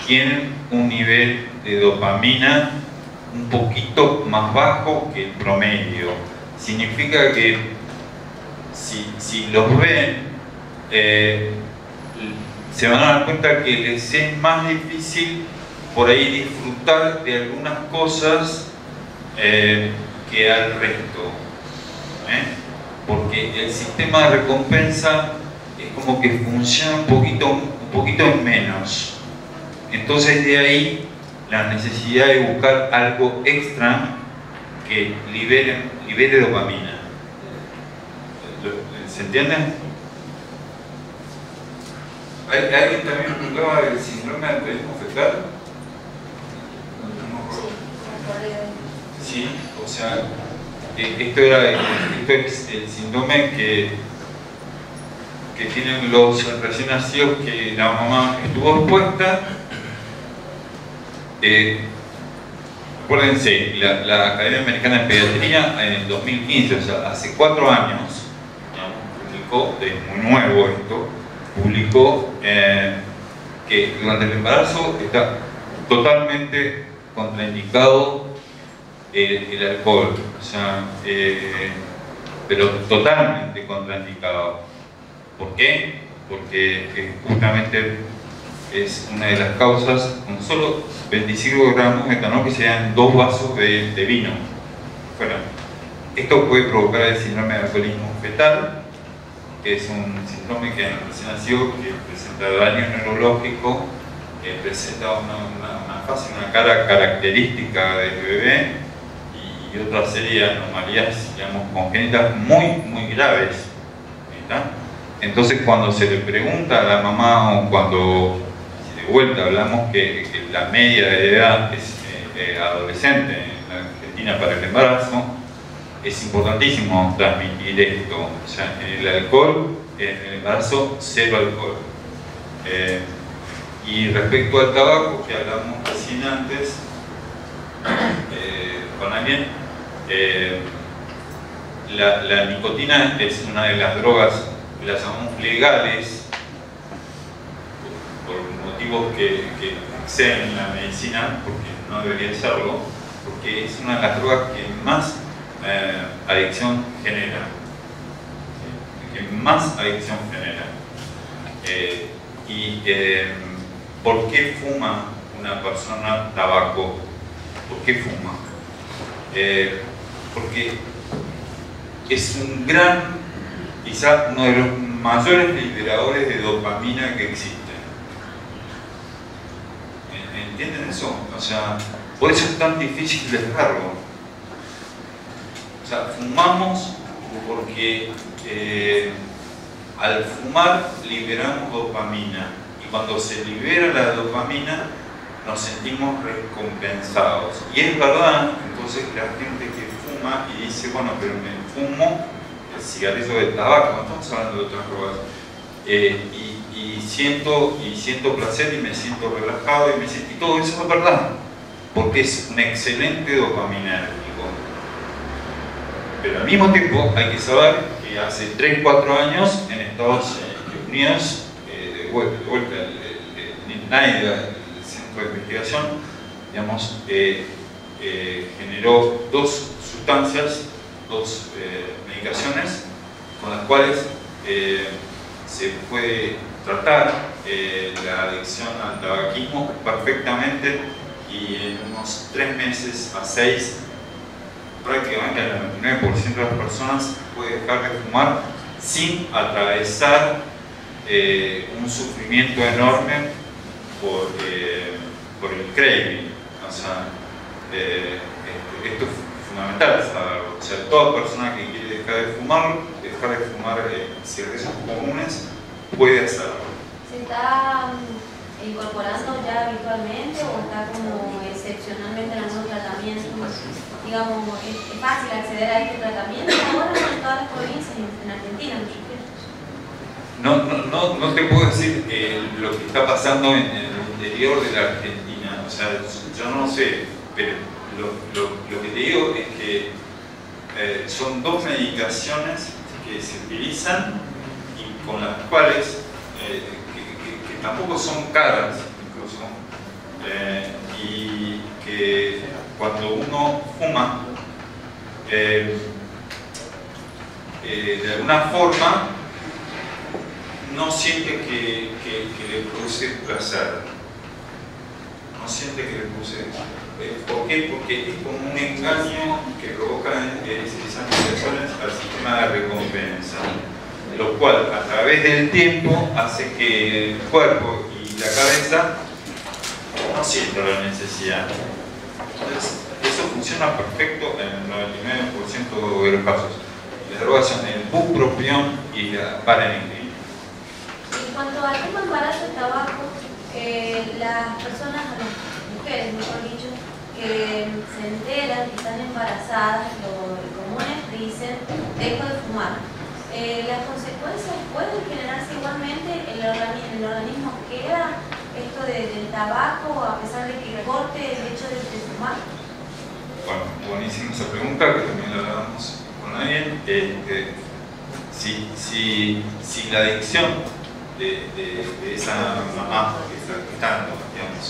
tienen un nivel de dopamina un poquito más bajo que el promedio. Significa que si los ven, se van a dar cuenta que les es más difícil por ahí disfrutar de algunas cosas que al resto, porque el sistema de recompensa es como que funciona un poquito menos. Entonces de ahí la necesidad de buscar algo extra que libere dopamina. ¿Se entiende? ¿Alguien también hablaba del síndrome de alcoholismo fetal? Sí, o sea, esto es el síndrome que tienen los recién nacidos que la mamá estuvo expuesta. Acuérdense, la Academia Americana de Pediatría en el 2015, o sea, hace 4 años, publicó, es muy nuevo esto, publicó que durante el embarazo está totalmente contraindicado el alcohol, o sea, pero totalmente contraindicado. ¿Por qué? Porque justamente es una de las causas, con solo 25 gramos de etanol que se dan 2 vasos de vino. Bueno, esto puede provocar el síndrome de alcoholismo fetal, que es un síndrome que recién nació, que presenta daño neurológico, presenta una fase, una cara característica del bebé y otra serie de anomalías, digamos, congénitas muy graves. ¿Está? Entonces, cuando se le pregunta a la mamá o cuando de vuelta hablamos que la media de edad es adolescente en la Argentina para el embarazo, es importantísimo transmitir esto. O sea, en el alcohol, en el embarazo, 0 alcohol. Y respecto al tabaco, que hablamos recién antes, con alguien. La nicotina es una de las drogas que las llamamos legales por motivos que exceden en la medicina, porque no debería serlo, porque es una de las drogas que más adicción genera. ¿Por qué fuma una persona tabaco? ¿Por qué fuma? Porque es un gran, quizá uno de los mayores liberadores de dopamina que existen. ¿Entienden eso? O sea, por eso es tan difícil dejarlo. O sea, fumamos porque al fumar liberamos dopamina, y cuando se libera la dopamina nos sentimos recompensados. Y es verdad, entonces, la gente que fuma y dice, bueno, pero me fumo el cigarrillo de tabaco, no estamos hablando de otras drogas, y siento placer y me siento relajado y todo eso es verdad, porque es un excelente dopaminérgico. Pero al mismo tiempo hay que saber que hace 3-4 años en Estados Unidos, de vuelta el NIDA, el Centro de Investigación, digamos, generó dos sustancias, dos medicaciones con las cuales se puede tratar la adicción al tabaquismo perfectamente, y en unos 3 meses a 6 prácticamente el 99% de las personas puede dejar de fumar sin atravesar un sufrimiento enorme por el craving. O sea, esto es fundamental saberlo. O sea, toda persona que quiere dejar de fumar cigarrillos comunes puede hacerlo. ¿Se está incorporando ya habitualmente o está como excepcionalmente en algunos tratamientos? Digamos, ¿es fácil acceder a este tratamiento ahora en todas las provincias, en Argentina? No te puedo decir lo que está pasando en el interior de la Argentina. O sea, yo no sé, pero lo que te digo es que son dos medicaciones que se utilizan y con las cuales que tampoco son caras incluso, y que cuando uno fuma de alguna forma no siente que le produce placer, no siente que le produce. ¿Por qué? Porque es como un engaño que provoca esas mediaciones al sistema de recompensa, lo cual a través del tiempo hace que el cuerpo y la cabeza no sientan la necesidad. Entonces, eso funciona perfecto en el 99% de los casos. Las drogas son el bupropión y la vareniclina. En cuanto al tema embarazo de tabaco, las personas, las mujeres, mejor dicho, que se enteran que están embarazadas, lo común es que dicen, dejo de fumar. ¿Las consecuencias pueden generarse igualmente? ¿El organismo queda esto del tabaco a pesar de que corte el hecho de fumar? Bueno, buenísima esa pregunta, que también la hablamos con alguien. Si la adicción de esa mamá que está gestando, digamos,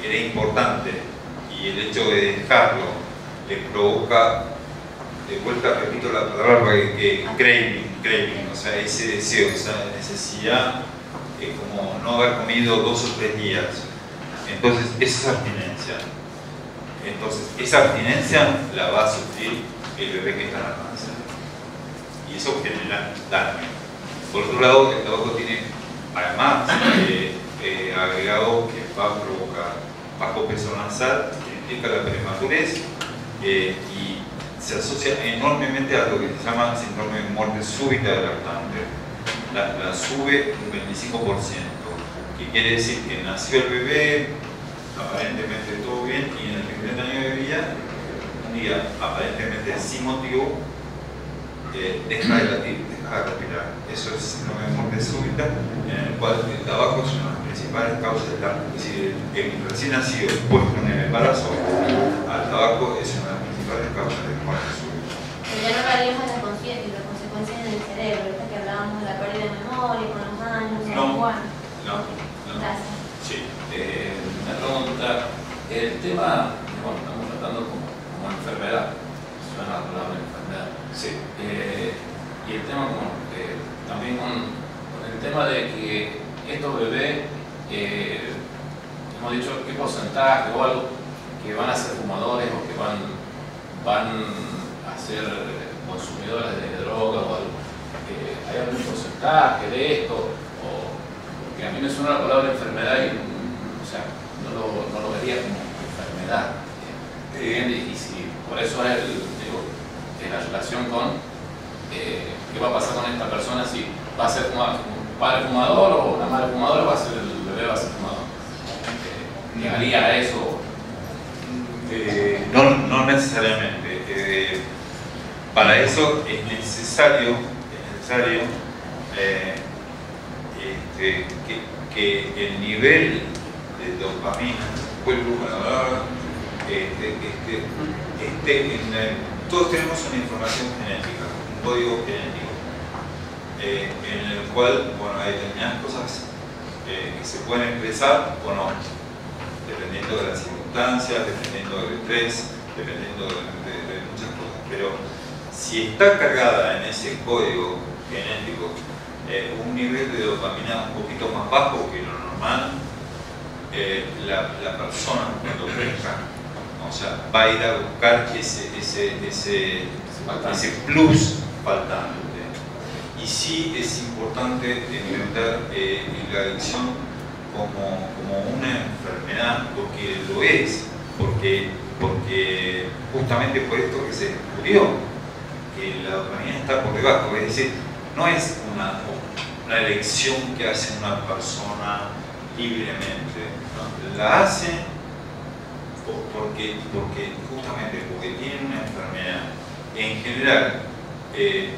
era importante, y el hecho de dejarlo le provoca, de vuelta repito la palabra, craving, o sea, ese deseo, esa necesidad, como no haber comido 2 o 3 días. Entonces, esa es abstinencia. Entonces, esa abstinencia la va a sufrir el bebé que está en la panza. Y eso genera daño. Por otro lado, el tabaco tiene, además, agregado que va a provocar bajo peso nasal, que implica la prematurez, y se asocia enormemente a lo que se llama síndrome de muerte súbita del lactante. La sube un 25%, que quiere decir que nació el bebé, aparentemente todo bien, y en el primer año de vida, un día aparentemente sin motivo, deja de latir, deja deja de respirar. Eso es síndrome de muerte súbita, en el cual el tabaco es una de las principales causas de la... Es decir, el recién nacido expuesto en el embarazo al tabaco es una de las principales causas de muerte súbita. Pero ya no hablaríamos de las consecuencias en el cerebro, ahorita que hablábamos de la pérdida de memoria con los años, No. Gracias. Sí. Una pregunta, el tema, bueno, estamos tratando como enfermedad, suena la palabra enfermedad. Sí. Y el tema también con el tema de que estos bebés, hemos dicho qué porcentaje o algo, que van a ser fumadores o que van a ser consumidores de droga o algo. ¿Hay algún porcentaje de esto? Porque a mí me suena la palabra enfermedad y o sea, no lo vería como enfermedad. Y si por eso es la relación con qué va a pasar con esta persona, si va a ser un padre fumador o una madre fumadora, va a ser el bebé va a ser fumador. ¿Llegaría a eso? No necesariamente. Para eso es necesario que el nivel de dopamina, todos tenemos una información genética, un código genético, en el cual, bueno, hay determinadas cosas que se pueden expresar o no, dependiendo de las circunstancias, dependiendo del estrés, dependiendo de muchas cosas. Pero si está cargada en ese código genético un nivel de dopamina un poquito más bajo que lo normal, la persona cuando crezca, o sea, va a ir a buscar ese plus faltante. Y sí es importante entender la adicción como una enfermedad, porque lo es, porque justamente por esto que se descubrió, que la dopamina está por debajo, es decir, no es una elección que hace una persona libremente, ¿no? La hace porque tiene una enfermedad. En general, y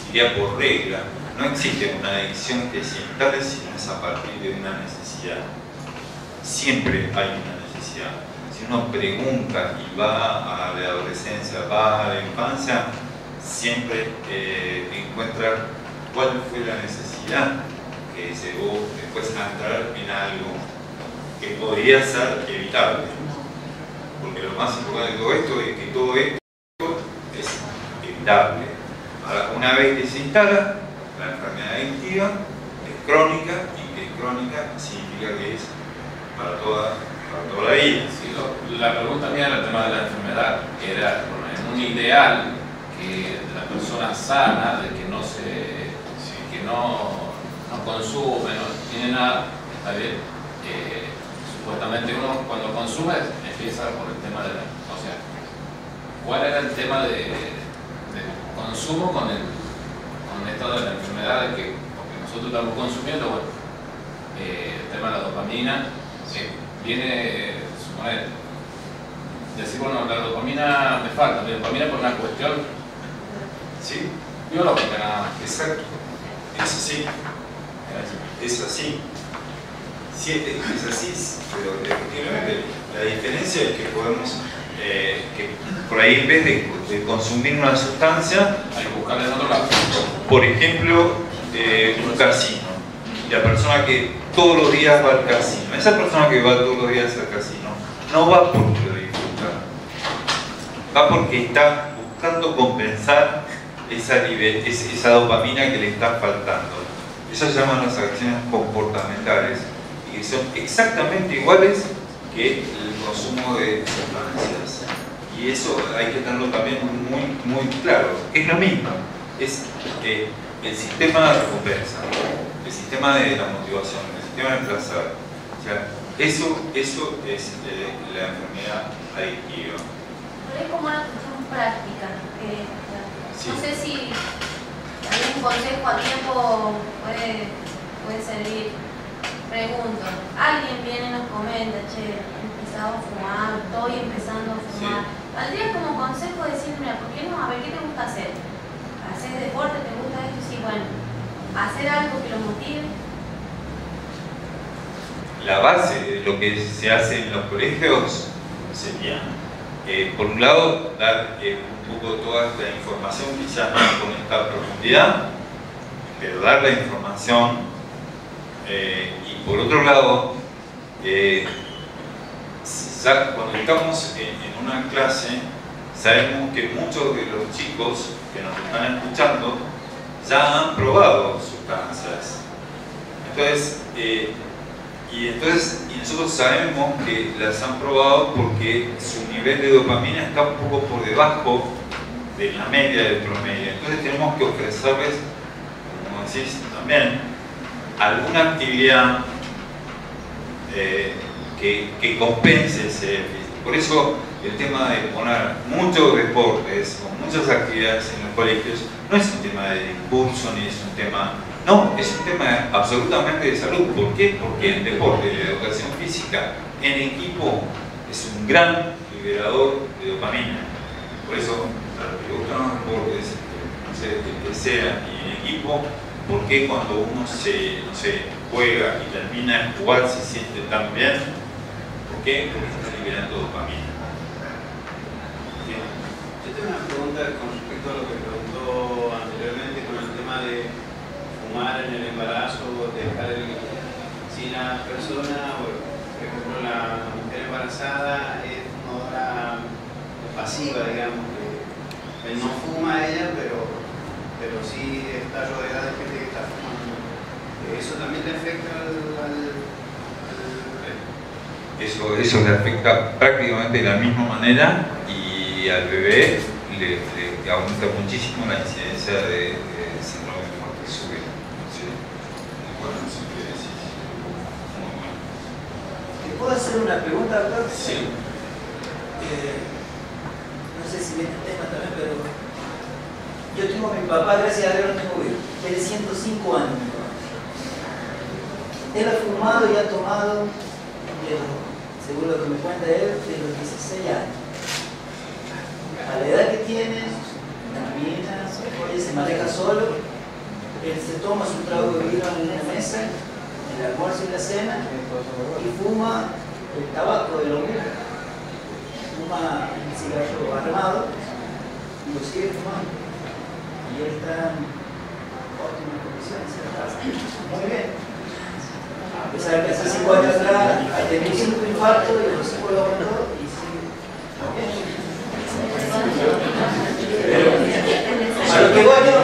diría por regla, no existe una adicción que se instale si no es a partir de una necesidad. Siempre hay una necesidad. Si uno pregunta y va a la adolescencia, va a la infancia, siempre encuentra cuál fue la necesidad que llevó después a entrar en algo que podría ser evitable. Porque lo más importante de todo esto es que todo esto es evitable. Ahora, una vez que se instala, la enfermedad adictiva es crónica, y que es crónica significa que es para toda la vida. Sí, la pregunta mía era el tema de la enfermedad, que era, bueno, en un ideal que la persona sana, de que no consume, no tiene nada, está bien. Supuestamente uno cuando consume empieza por el tema de o sea, ¿cuál era el tema de consumo con esto de la enfermedad? De que, porque nosotros estamos consumiendo, bueno, el tema de la dopamina, viene, suponer, decir, bueno, la dopamina me falta, la dopamina por una cuestión biológica nada más. Exacto, es así. Es así. Sí, es así, pero efectivamente la diferencia es que podemos, que por ahí en vez de consumir una sustancia, hay que buscarla en otro lado. Por ejemplo, un casino. Y la persona que todos los días va al casino, esa persona que va todos los días al casino, no va porque lo disfruta, va porque está buscando compensar esa dopamina que le está faltando. Eso se llaman las acciones comportamentales y que son exactamente iguales que el consumo de sustancias. Y eso hay que tenerlo también muy claro. Es lo mismo, es el sistema de recompensa, el sistema de la motivación, el sistema de placer. O sea, eso es la enfermedad adictiva. Pero es como una cuestión práctica. No sé si algún consejo a tiempo puede servir. Pregunto, alguien viene y nos comenta, che, he empezado a fumar, estoy empezando a fumar. ¿Valdría como consejo decir, mira, ¿por qué no? A ver, ¿qué te gusta hacer? ¿Hacer deporte? ¿Te gusta la base de lo que se hace en los colegios sería, por un lado, dar un poco toda esta información, quizás no con esta profundidad, pero dar la información, y por otro lado, cuando estamos en una clase, sabemos que muchos de los chicos que nos están escuchando ya han probado sustancias. Y nosotros sabemos que las han probado porque su nivel de dopamina está un poco por debajo de la media del promedio. Entonces tenemos que ofrecerles, como decís también, alguna actividad que compense ese déficit. Por eso el tema de poner muchos deportes o muchas actividades en los colegios no es un tema de discurso ni es un tema... No, es un tema absolutamente de salud. ¿Por qué? Porque el deporte y la educación física en equipo es un gran liberador de dopamina. Por eso, para los que gustan los deportes, no sé, que sea y en equipo, ¿por qué cuando uno se juega y termina de jugar se siente tan bien? ¿Por qué? Porque está liberando dopamina. ¿Sí? Yo tengo una pregunta con respecto a lo que preguntó anteriormente con el tema de fumar en el embarazo, dejar si la persona, por ejemplo la mujer embarazada es fumadora pasiva, digamos, que no fuma ella, pero sí está rodeada de gente que está fumando. ¿Eso también le afecta al Eso le afecta prácticamente de la misma manera y al bebé le aumenta muchísimo la incidencia de síndrome de muerte súbita. ¿Sí? Bueno, eso que decís. Muy bueno. ¿Te puedo hacer una pregunta, doctor? Sí. No sé si viene el tema también, pero yo tengo a mi papá, gracias a Dios no tengo vida. Tiene 105 años mi papá. Él ha fumado y ha tomado, según lo que me cuenta él, de los 16 años. A la edad que tiene, camina, se maneja solo, él se toma su trago de vino en una mesa, en el almuerzo y la cena, y fuma el tabaco de los mismos. Fuma el cigarro armado y lo sigue fumando. Y él está en óptimas condiciones. Muy bien. A pesar que hace 5 años atrás ha tenido 5 infartos y los 5 lo aguantó y sigue. A lo que voy yo,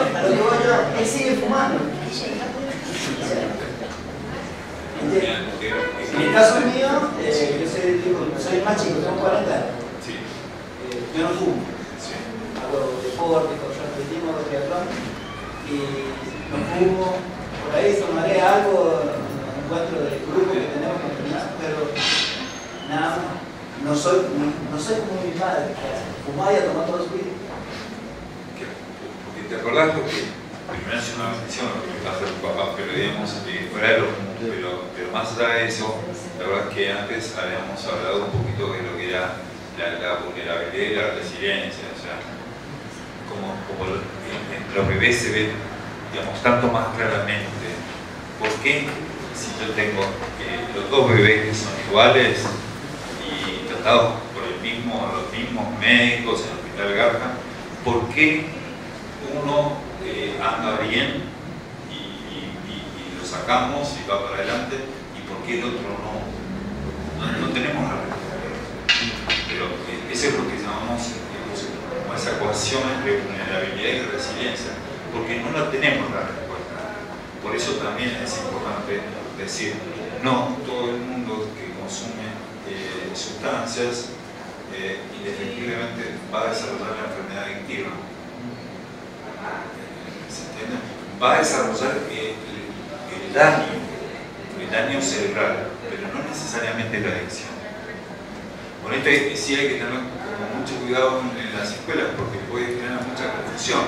él sigue fumando. En el caso mío, yo soy más chico, tengo 40 años. Yo no fumo. Hago deporte, atletismo, triatlón y no fumo. Por ahí tomaré algo en encuentro del grupo que tenemos que terminar, pero nada más. No soy como mi madre, que fumaba y a tomar todo su vida. Porque te acordás que primero es una bendición lo que le pasa a tu papá, pero digamos, fuera de lo común, pero más allá de eso, la verdad es que antes habíamos hablado un poquito de lo que era la vulnerabilidad y la resiliencia, o sea, como los bebés se ven, digamos, tanto más claramente. ¿Por qué si yo tengo los dos bebés que son iguales y tratados por los mismos médicos en el Hospital Garja, por qué uno anda bien y lo sacamos y va para adelante y por qué el otro no tenemos la respuesta? Pero eso es lo que llamamos como esa ecuación entre vulnerabilidad y resiliencia, porque no la tenemos la respuesta. Por eso también es importante decir, no todo el mundo que consume sustancias indefectiblemente va a desarrollar la enfermedad adictiva. ¿Se entiende? Va a desarrollar el daño cerebral, pero no necesariamente la adicción. Con esto sí hay que tener como mucho cuidado en las escuelas porque puede generar mucha confusión.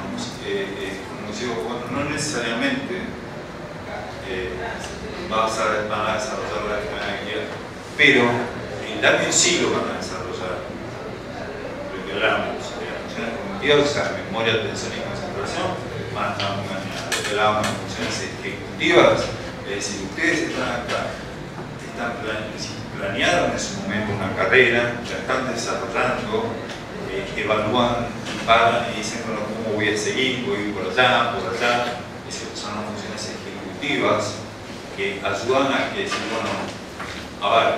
Como digo, bueno, no necesariamente van a desarrollar la enfermedad adictiva, pero el daño sí lo van a desarrollar. Lo que hablamos, las funciones cognitivas, o sea, memoria, atención y concentración, van a estar muy dañadas. Lo que hablamos de funciones ejecutivas, Es decir, ustedes están acá, planearon en su momento una carrera, la están desarrollando, evalúan, paran y dicen, bueno, ¿cómo voy a seguir? Voy a ir por allá, Esas son las funciones ejecutivas que ayudan a que decir, bueno, a ver,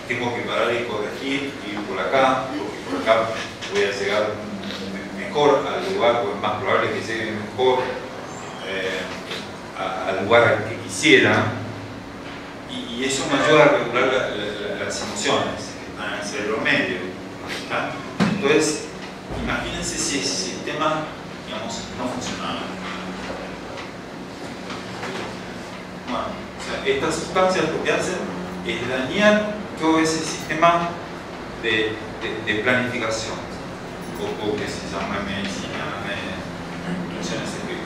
tengo que parar y corregir, ir por acá, porque por acá voy a llegar mejor al lugar, o es más probable que llegue mejor al lugar al que quisiera, y eso me ayuda a regular las emociones que están en el cerebro medio. ¿Está? Entonces, imagínense si ese sistema, digamos, no funcionara. Bueno, o sea, estas sustancias lo que hacen es dañar todo ese sistema de planificación, o que se llama en medicina funciones ejecutivas.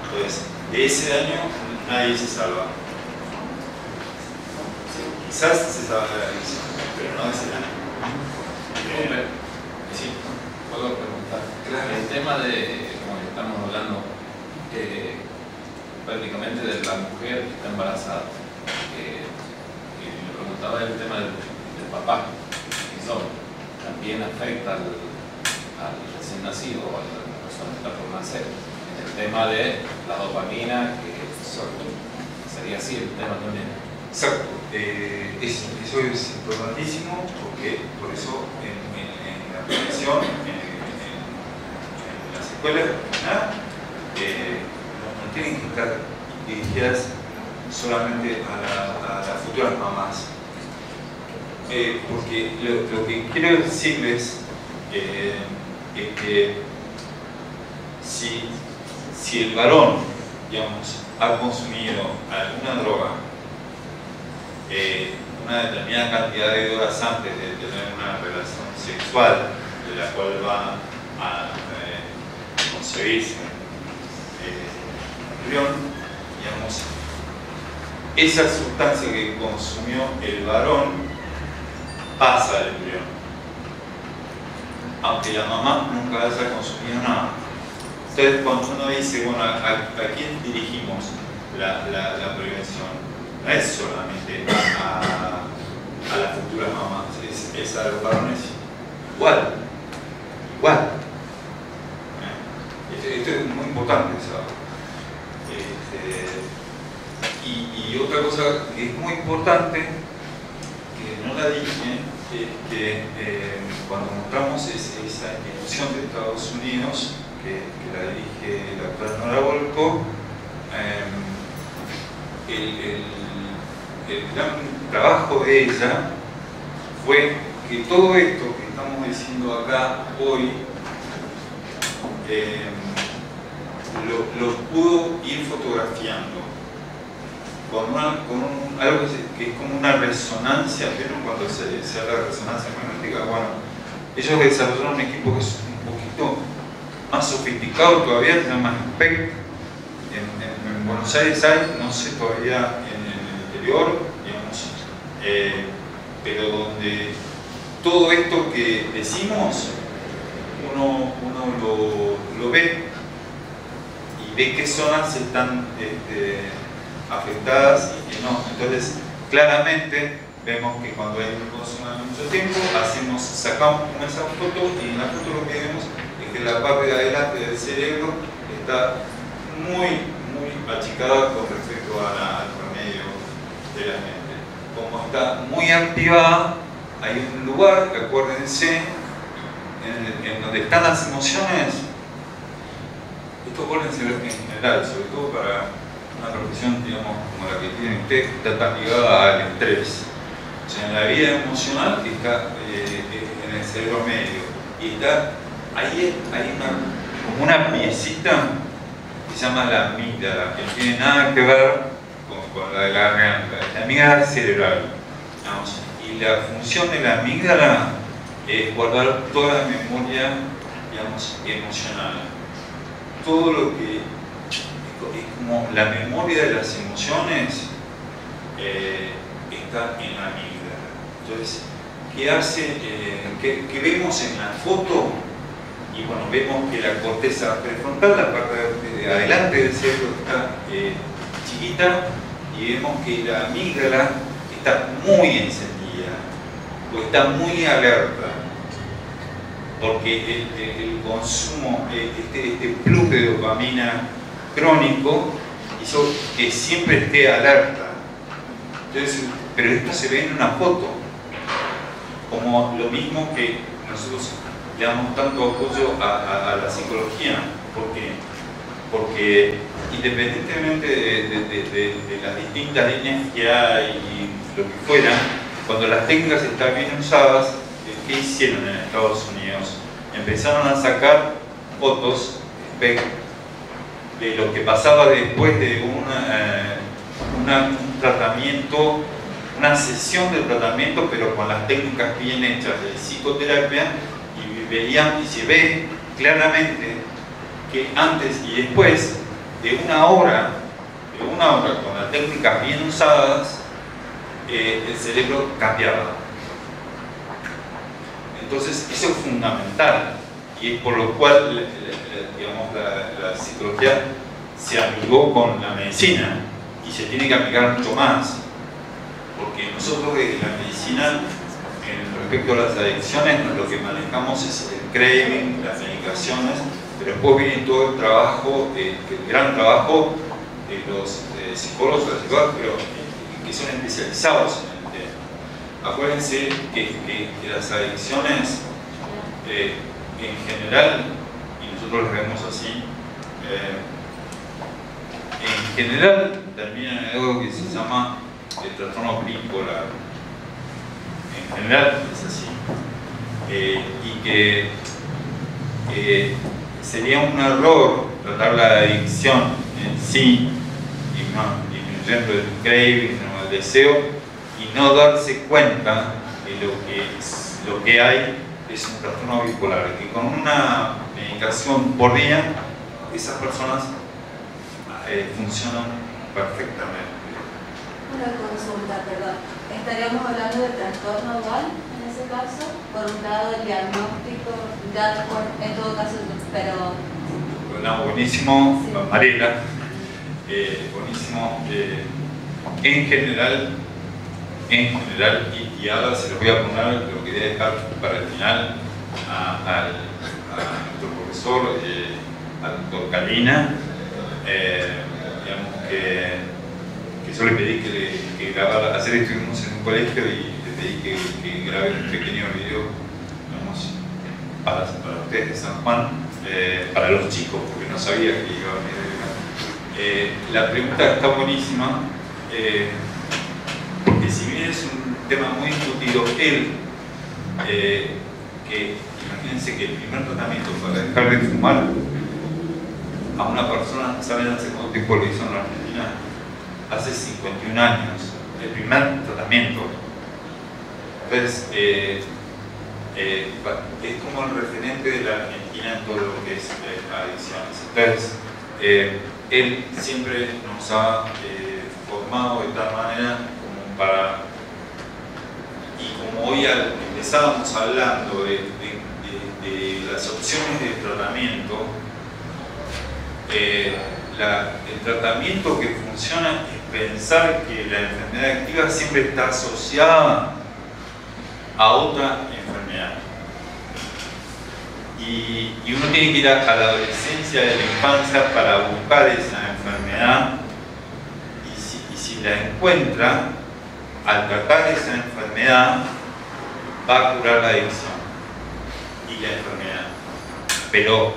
Entonces, de ese daño nadie se salva. Quizás se salva de la adicción, pero no de ese daño. Sí, puedo preguntar. Claro. El tema de, como estamos hablando, prácticamente de la mujer que está embarazada, y me preguntaba el tema del papá, eso también afecta al recién nacido o a la persona que está por nacer. El tema de la dopamina, que sería así el tema también. Exacto, eso es importantísimo, porque por eso en la prevención, en las escuelas no tienen que estar dirigidas solamente a las futuras mamás, porque lo que quiero decirles es que si el varón, digamos, ha consumido alguna droga una determinada cantidad de horas antes de tener una relación sexual de la cual va a concebirse el embrión, digamos, esa sustancia que consumió el varón pasa al embrión, aunque la mamá nunca haya consumido nada. Entonces, cuando uno dice, bueno, ¿a quién dirigimos la prevención? No es solamente a las futuras mamás, es a los varones igual. Esto es muy importante, ¿sabes? Y otra cosa que es muy importante, que no la dije, es que cuando mostramos esa institución de Estados Unidos, que la dirige la doctora Nora Volkow, el gran trabajo de ella fue que todo esto que estamos diciendo acá hoy lo pudo ir fotografiando con algo que es como una resonancia. ¿Vieron cuando se habla de resonancia magnética? Bueno, ellos desarrollaron un equipo que es un poquito más sofisticado todavía, se llama SPECT. En Buenos Aires hay, no sé todavía en el interior, digamos, pero donde todo esto que decimos uno lo ve y ve qué zonas están afectadas y que no. Entonces, claramente vemos que cuando hay un consumo de mucho tiempo, sacamos esa foto, y en la foto lo que vemos es que la parte de adelante del cerebro está muy achicada con respecto al promedio de la mente. Como está muy activada, hay un lugar, acuérdense, en donde están las emociones. Esto acuérdense en general, sobre todo para una profesión, digamos, como la que tiene usted, que está tan ligada al estrés. O sea, en la vida emocional está en el cerebro medio, y está ahí hay como una piecita que se llama la amígdala, que no tiene nada que ver con la de la garganta, la amígdala cerebral, digamos. Y la función de la amígdala es guardar toda la memoria, digamos, emocional. Todo lo que es como la memoria de las emociones está en la amígdala. Entonces, ¿qué hace? ¿Qué vemos en la foto? Y bueno, vemos que la corteza prefrontal, la parte de adelante del cerebro, está chiquita y vemos que la amígdala está muy encendida o está muy alerta, porque el consumo, este flujo de dopamina crónico hizo que siempre esté alerta. Entonces, pero esto se ve en una foto, como lo mismo que nosotros le damos tanto apoyo a la psicología. ¿Por qué? Porque independientemente de las distintas líneas que hay y lo que fuera, cuando las técnicas están bien usadas, ¿qué hicieron en Estados Unidos? Empezaron a sacar fotos de lo que pasaba después de un tratamiento, una sesión de tratamiento, pero con las técnicas bien hechas de psicoterapia, y se ve claramente que antes y después de una hora con las técnicas bien usadas, el cerebro cambiaba. Entonces eso es fundamental, y es por lo cual digamos, la psicología se amigó con la medicina y se tiene que aplicar mucho más, porque nosotros desde la medicina, en respecto a las adicciones, lo que manejamos es el craving, las medicaciones, pero después viene todo el trabajo, el gran trabajo de los psicólogos, pero que son especializados en el tema. Acuérdense que las adicciones en general, y nosotros las vemos así, en general terminan en algo que se llama el trastorno bipolar. En general es así. Y que sería un error tratar la adicción en sí, disminuyendo el craving o el deseo, y no darse cuenta de lo que hay es un trastorno bipolar, que con una medicación por día esas personas funcionan perfectamente. Una consulta, perdón. ¿Estaríamos hablando de trastorno dual en ese caso? Por un lado el diagnóstico, en todo caso, pero... No, buenísimo, sí. Mariela. Buenísimo. En general, y ahora se los voy a poner, lo quería dejar para el final a nuestro profesor, al doctor Calina, digamos que yo le pedí que grabara, ayer estuvimos en un colegio y le pedí que grabe un pequeño video, digamos, para ustedes de San Juan, para los chicos, porque no sabía que iba a venir. La pregunta está buenísima, porque si bien es un tema muy discutido, que imagínense que el primer tratamiento para dejar de fumar a una persona, ¿saben hace cuánto tiempo lo hizo en la Argentina? Hace 51 años, el primer tratamiento. Entonces, es como el referente de la Argentina en todo lo que es adicciones. Entonces, él siempre nos ha formado de tal manera como para, y como hoy empezábamos hablando de las opciones de tratamiento, el tratamiento que funciona es pensar que la enfermedad activa siempre está asociada a otra enfermedad. Y uno tiene que ir a la adolescencia, de la infancia, para buscar esa enfermedad, y si la encuentra, al tratar esa enfermedad, va a curar la adicción y la enfermedad. Pero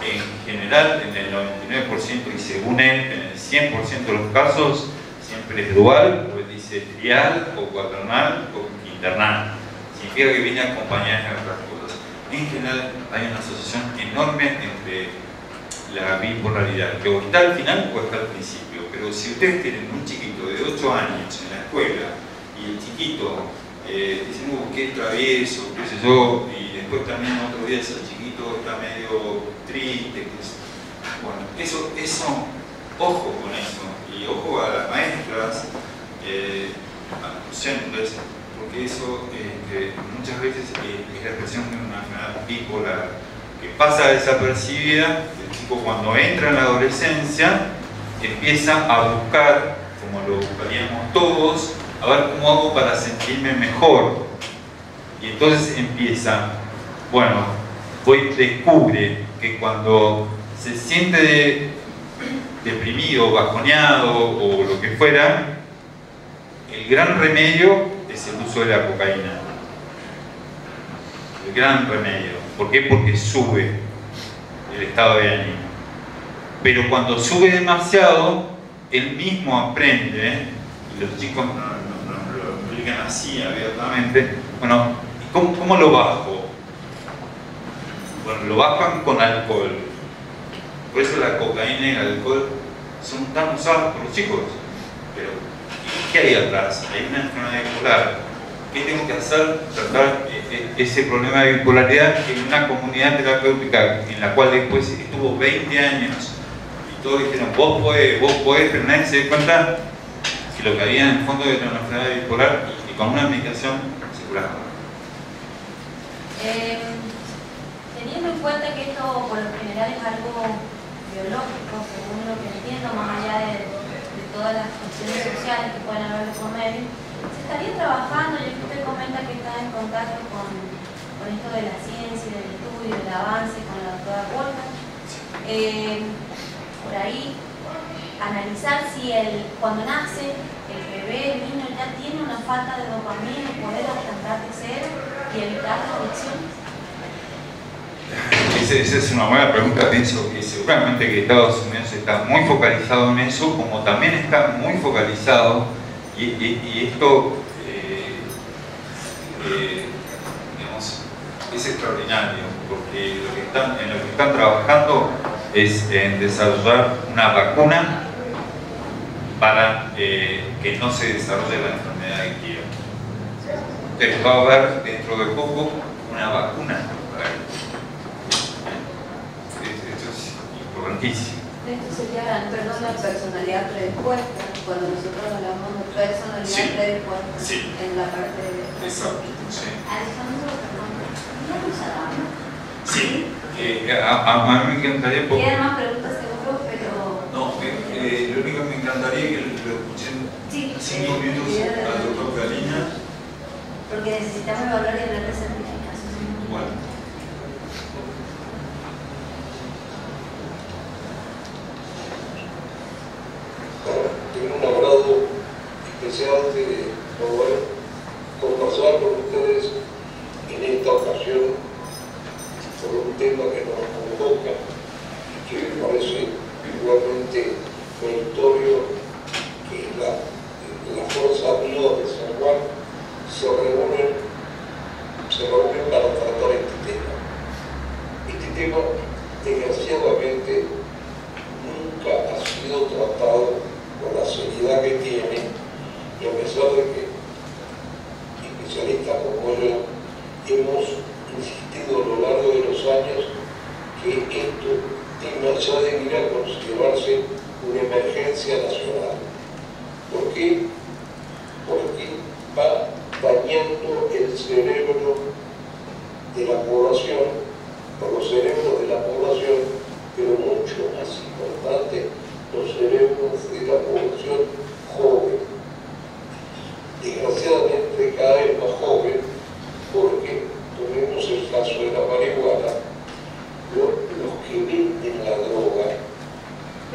en general, en el 99% y según él, en el 100% de los casos, siempre es dual, o él dice trial, o cuaternal, o quinternal. Significa que viene acompañada de otras cosas. En general, hay una asociación enorme entre la bipolaridad, que o está al final o está al principio. Pero si ustedes tienen un chiquito de 8 años en la escuela y el chiquito dice, qué travieso, qué sé yo, y después también otros días el chiquito está medio triste, bueno, eso, ojo con eso, y ojo a las maestras, a los docentes, porque eso muchas veces es la expresión de una enfermedad bipolar que pasa desapercibida. El chico cuando entra en la adolescencia empieza a buscar, como lo buscaríamos todos, a ver cómo hago para sentirme mejor. Y entonces empieza, bueno, descubre que cuando se siente deprimido, bajoneado o lo que fuera, el gran remedio es el uso de la cocaína. El gran remedio. ¿Por qué? Porque sube el estado de ánimo. Pero cuando sube demasiado, él mismo aprende, y los chicos no lo explican así abiertamente, bueno, ¿cómo lo bajo? Bueno, lo bajan con alcohol. Por eso la cocaína y el alcohol son tan usados por los chicos. Pero, ¿qué hay atrás? Hay una enfermedad bipolar. ¿Qué tengo que hacer? Tratar ese problema de bipolaridad en una comunidad terapéutica en la cual después estuvo 20 años y todos dijeron, vos podés, pero nadie se dio cuenta que lo que había en el fondo era una enfermedad bipolar y con una medicación se curaba. Teniendo en cuenta que esto por lo general es algo biológico, según lo que entiendo, más allá de todas las cuestiones sociales que pueden haber de por medio, se estaría trabajando, ya que usted comenta que está en contacto con esto de la ciencia, del estudio, del avance, con la doctora Volta, por ahí analizar si cuando nace el bebé, el niño ya tiene una falta de dopamina y poder tratar de cero y evitar la adicción. Esa es una buena pregunta. Pienso que seguramente que Estados Unidos está muy focalizado en eso, como también está muy focalizado, y esto digamos, es extraordinario, porque en lo que están trabajando es en desarrollar una vacuna para que no se desarrolle la enfermedad adictiva. Entonces va a haber dentro de poco una vacuna para esto es importantísimo. Esto sería la personalidad predispuesta, cuando nosotros hablamos de personalidad predispuesta en la parte de... Exacto, sí. Alejandro, ¿no nos hablamos? Sí, a mí me encantaría... Quedan más preguntas seguro, pero... No, lo único que me encantaría es que lo escuchen 5 minutos al doctor Galina. Porque necesitamos evaluar y hablar de certificación. Bueno. Tengo un agrado especial de poder conversar con ustedes en esta ocasión por un tema que nos convoca y que me parece igualmente meritorio, que es la Fuerza Viva de San Juan se reúnen para tratar este tema. Este tema, desgraciadamente, nunca ha sido tratado con la seriedad que tiene, y a pesar de que especialistas como yo hemos insistido a lo largo de los años que esto ya debería considerarse una emergencia nacional. ¿Por qué? Porque va dañando el cerebro de la población, o los cerebros de la población, pero mucho más importante, los cerebros de la población joven. Desgraciadamente cada vez más joven, porque tomemos el caso de la marihuana, los que venden la droga,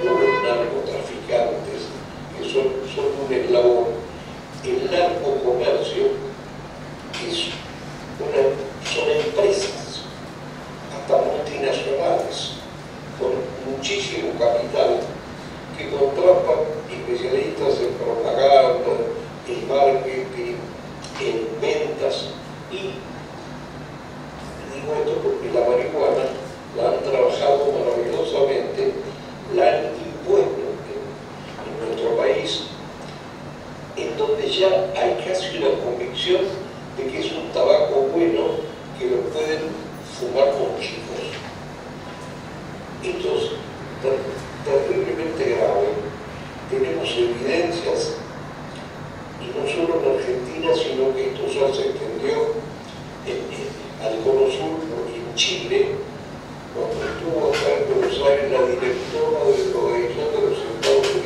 los narcotraficantes, que son un eslabón, el narcocomercio son empresas, hasta multinacionales, con muchísimo capital, que contratan especialistas en propaganda, en marketing, en ventas, y digo esto porque la marihuana la han trabajado maravillosamente, la han impuesto en nuestro país, en donde ya hay casi una convicción de que es un tabaco bueno que lo pueden fumar con chicos. Esto es terriblemente grave. Tenemos evidencias, y no solo en Argentina, sino que esto ya se extendió al Cono Sur, porque en Chile, cuando estuvo acá en Buenos Aires la directora de la Drogadicción de los Estados Unidos,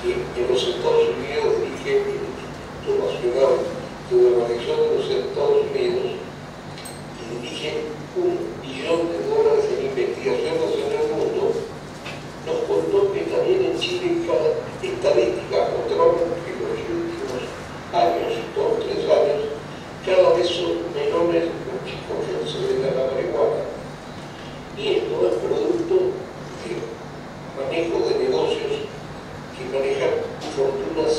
que en los Estados Unidos dirige el Instituto Nacional de Evaluación de los Estados Unidos y dirige $1 billón en investigaciones en el mundo, nos contó que también en Chile cada estadística mostramos que en los últimos años, 2 o 3 años, cada vez son menores los chicos que se dedican a la marihuana. Y esto es producto de manejo de negocios que manejan fortunas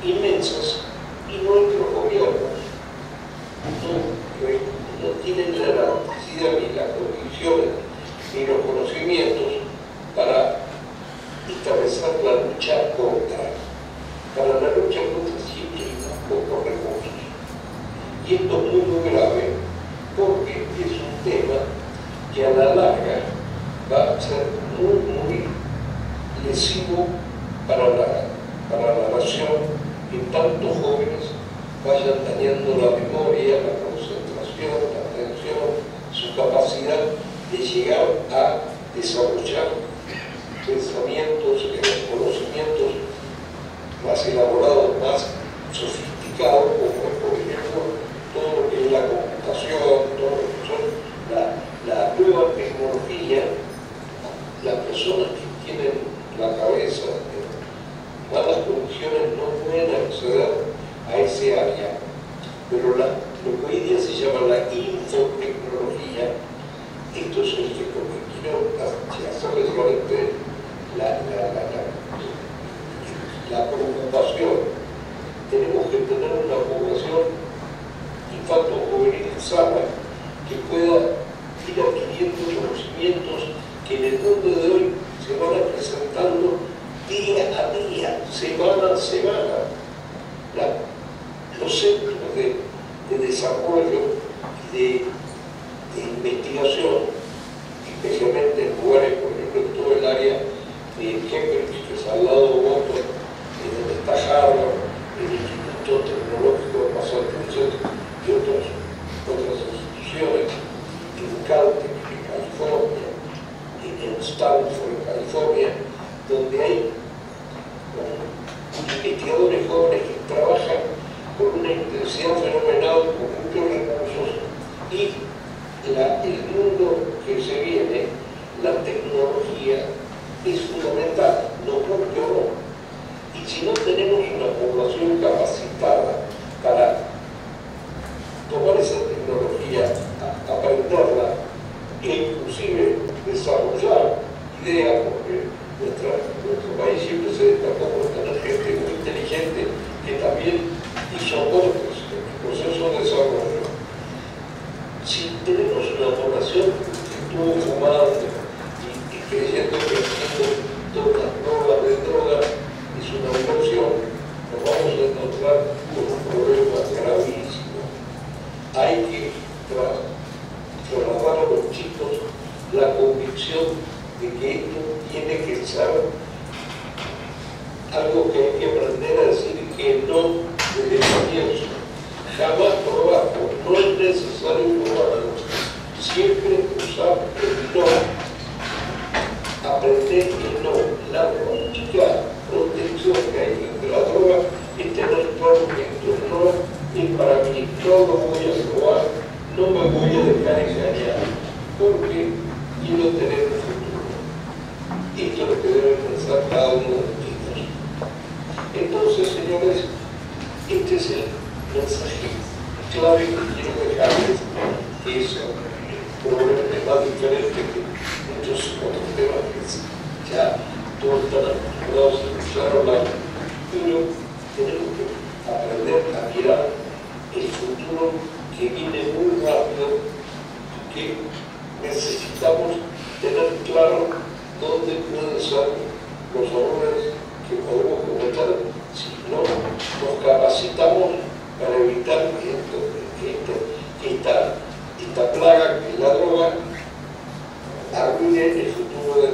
inmensas y nuestros gobiernos no tienen la elasticidad ni las condiciones ni los conocimientos para establecer la lucha contra. Para la lucha contra siempre hay pocos recursos. Y esto es muy grave porque es un tema que a la larga va a ser muy lesivo para la nación, que tantos jóvenes vayan dañando la memoria, la concentración, la atención, su capacidad de llegar a desarrollar pensamientos, conocimientos más elaborados, más sofisticados, como por ejemplo todo lo que es la computación, todo lo que son la nueva tecnología. Las personas que tienen la cabeza en malas condiciones no pueden acceder a ese área, pero lo que hoy día se llama la infotecnología, esto es el que quiero hacerles solamente la preocupación. Tenemos que tener una población infanto-juvenil sana que pueda ir adquiriendo conocimientos que en el mundo de hoy se van presentando día a día, semana a semana. Los centros de desarrollo y de investigación, especialmente en lugares, por ejemplo, en todo el área de Cambridge, que es al lado de Boston, donde está Harvard, el Instituto Tecnológico de Massachusetts y otras instituciones, en Caltech, en California, en Stanford, en California, donde hay investigadores jóvenes que trabajan con una intensidad fenomenal, con muchos recursos, y el mundo que se viene, la tecnología, es fundamental, no porque no. Y si no tenemos una población capacitada para tomar esa tecnología, aprenderla e inclusive desarrollar ideas, porque nuestro país siempre se destacó por tener gente muy inteligente que también hizo aportes en el proceso de desarrollo. Si tenemos una población que estuvo fumando y creyendo que todas las drogas de drogas es una diversión, nos vamos a encontrar con un problema gravísimo. Hay que trasladar a los chicos la convicción de que esto tiene que ser algo que hay que aprender a decir que no desde el comienzo. Jamás probarlo, no es necesario probarlo. Siempre usar el no, aprender el no. La única protección que hay de la droga es tener claro que esto no es para mí, no lo voy a probar, no me voy a dejar engañar, porque quiero tener un futuro. Esto es lo que debe pensar cada uno de los chicos. Entonces, señores, este es el mensaje clave que quiero dejarles, que es probablemente más diferente que muchos otros temas que ya todos están acostumbrados a escuchar hablar, pero tenemos que aprender a mirar el futuro que viene muy rápido, que necesitamos tener claro dónde pueden ser los errores que podemos cometer si no nos capacitamos para evitar que esta plaga, que es la droga, arruine el futuro de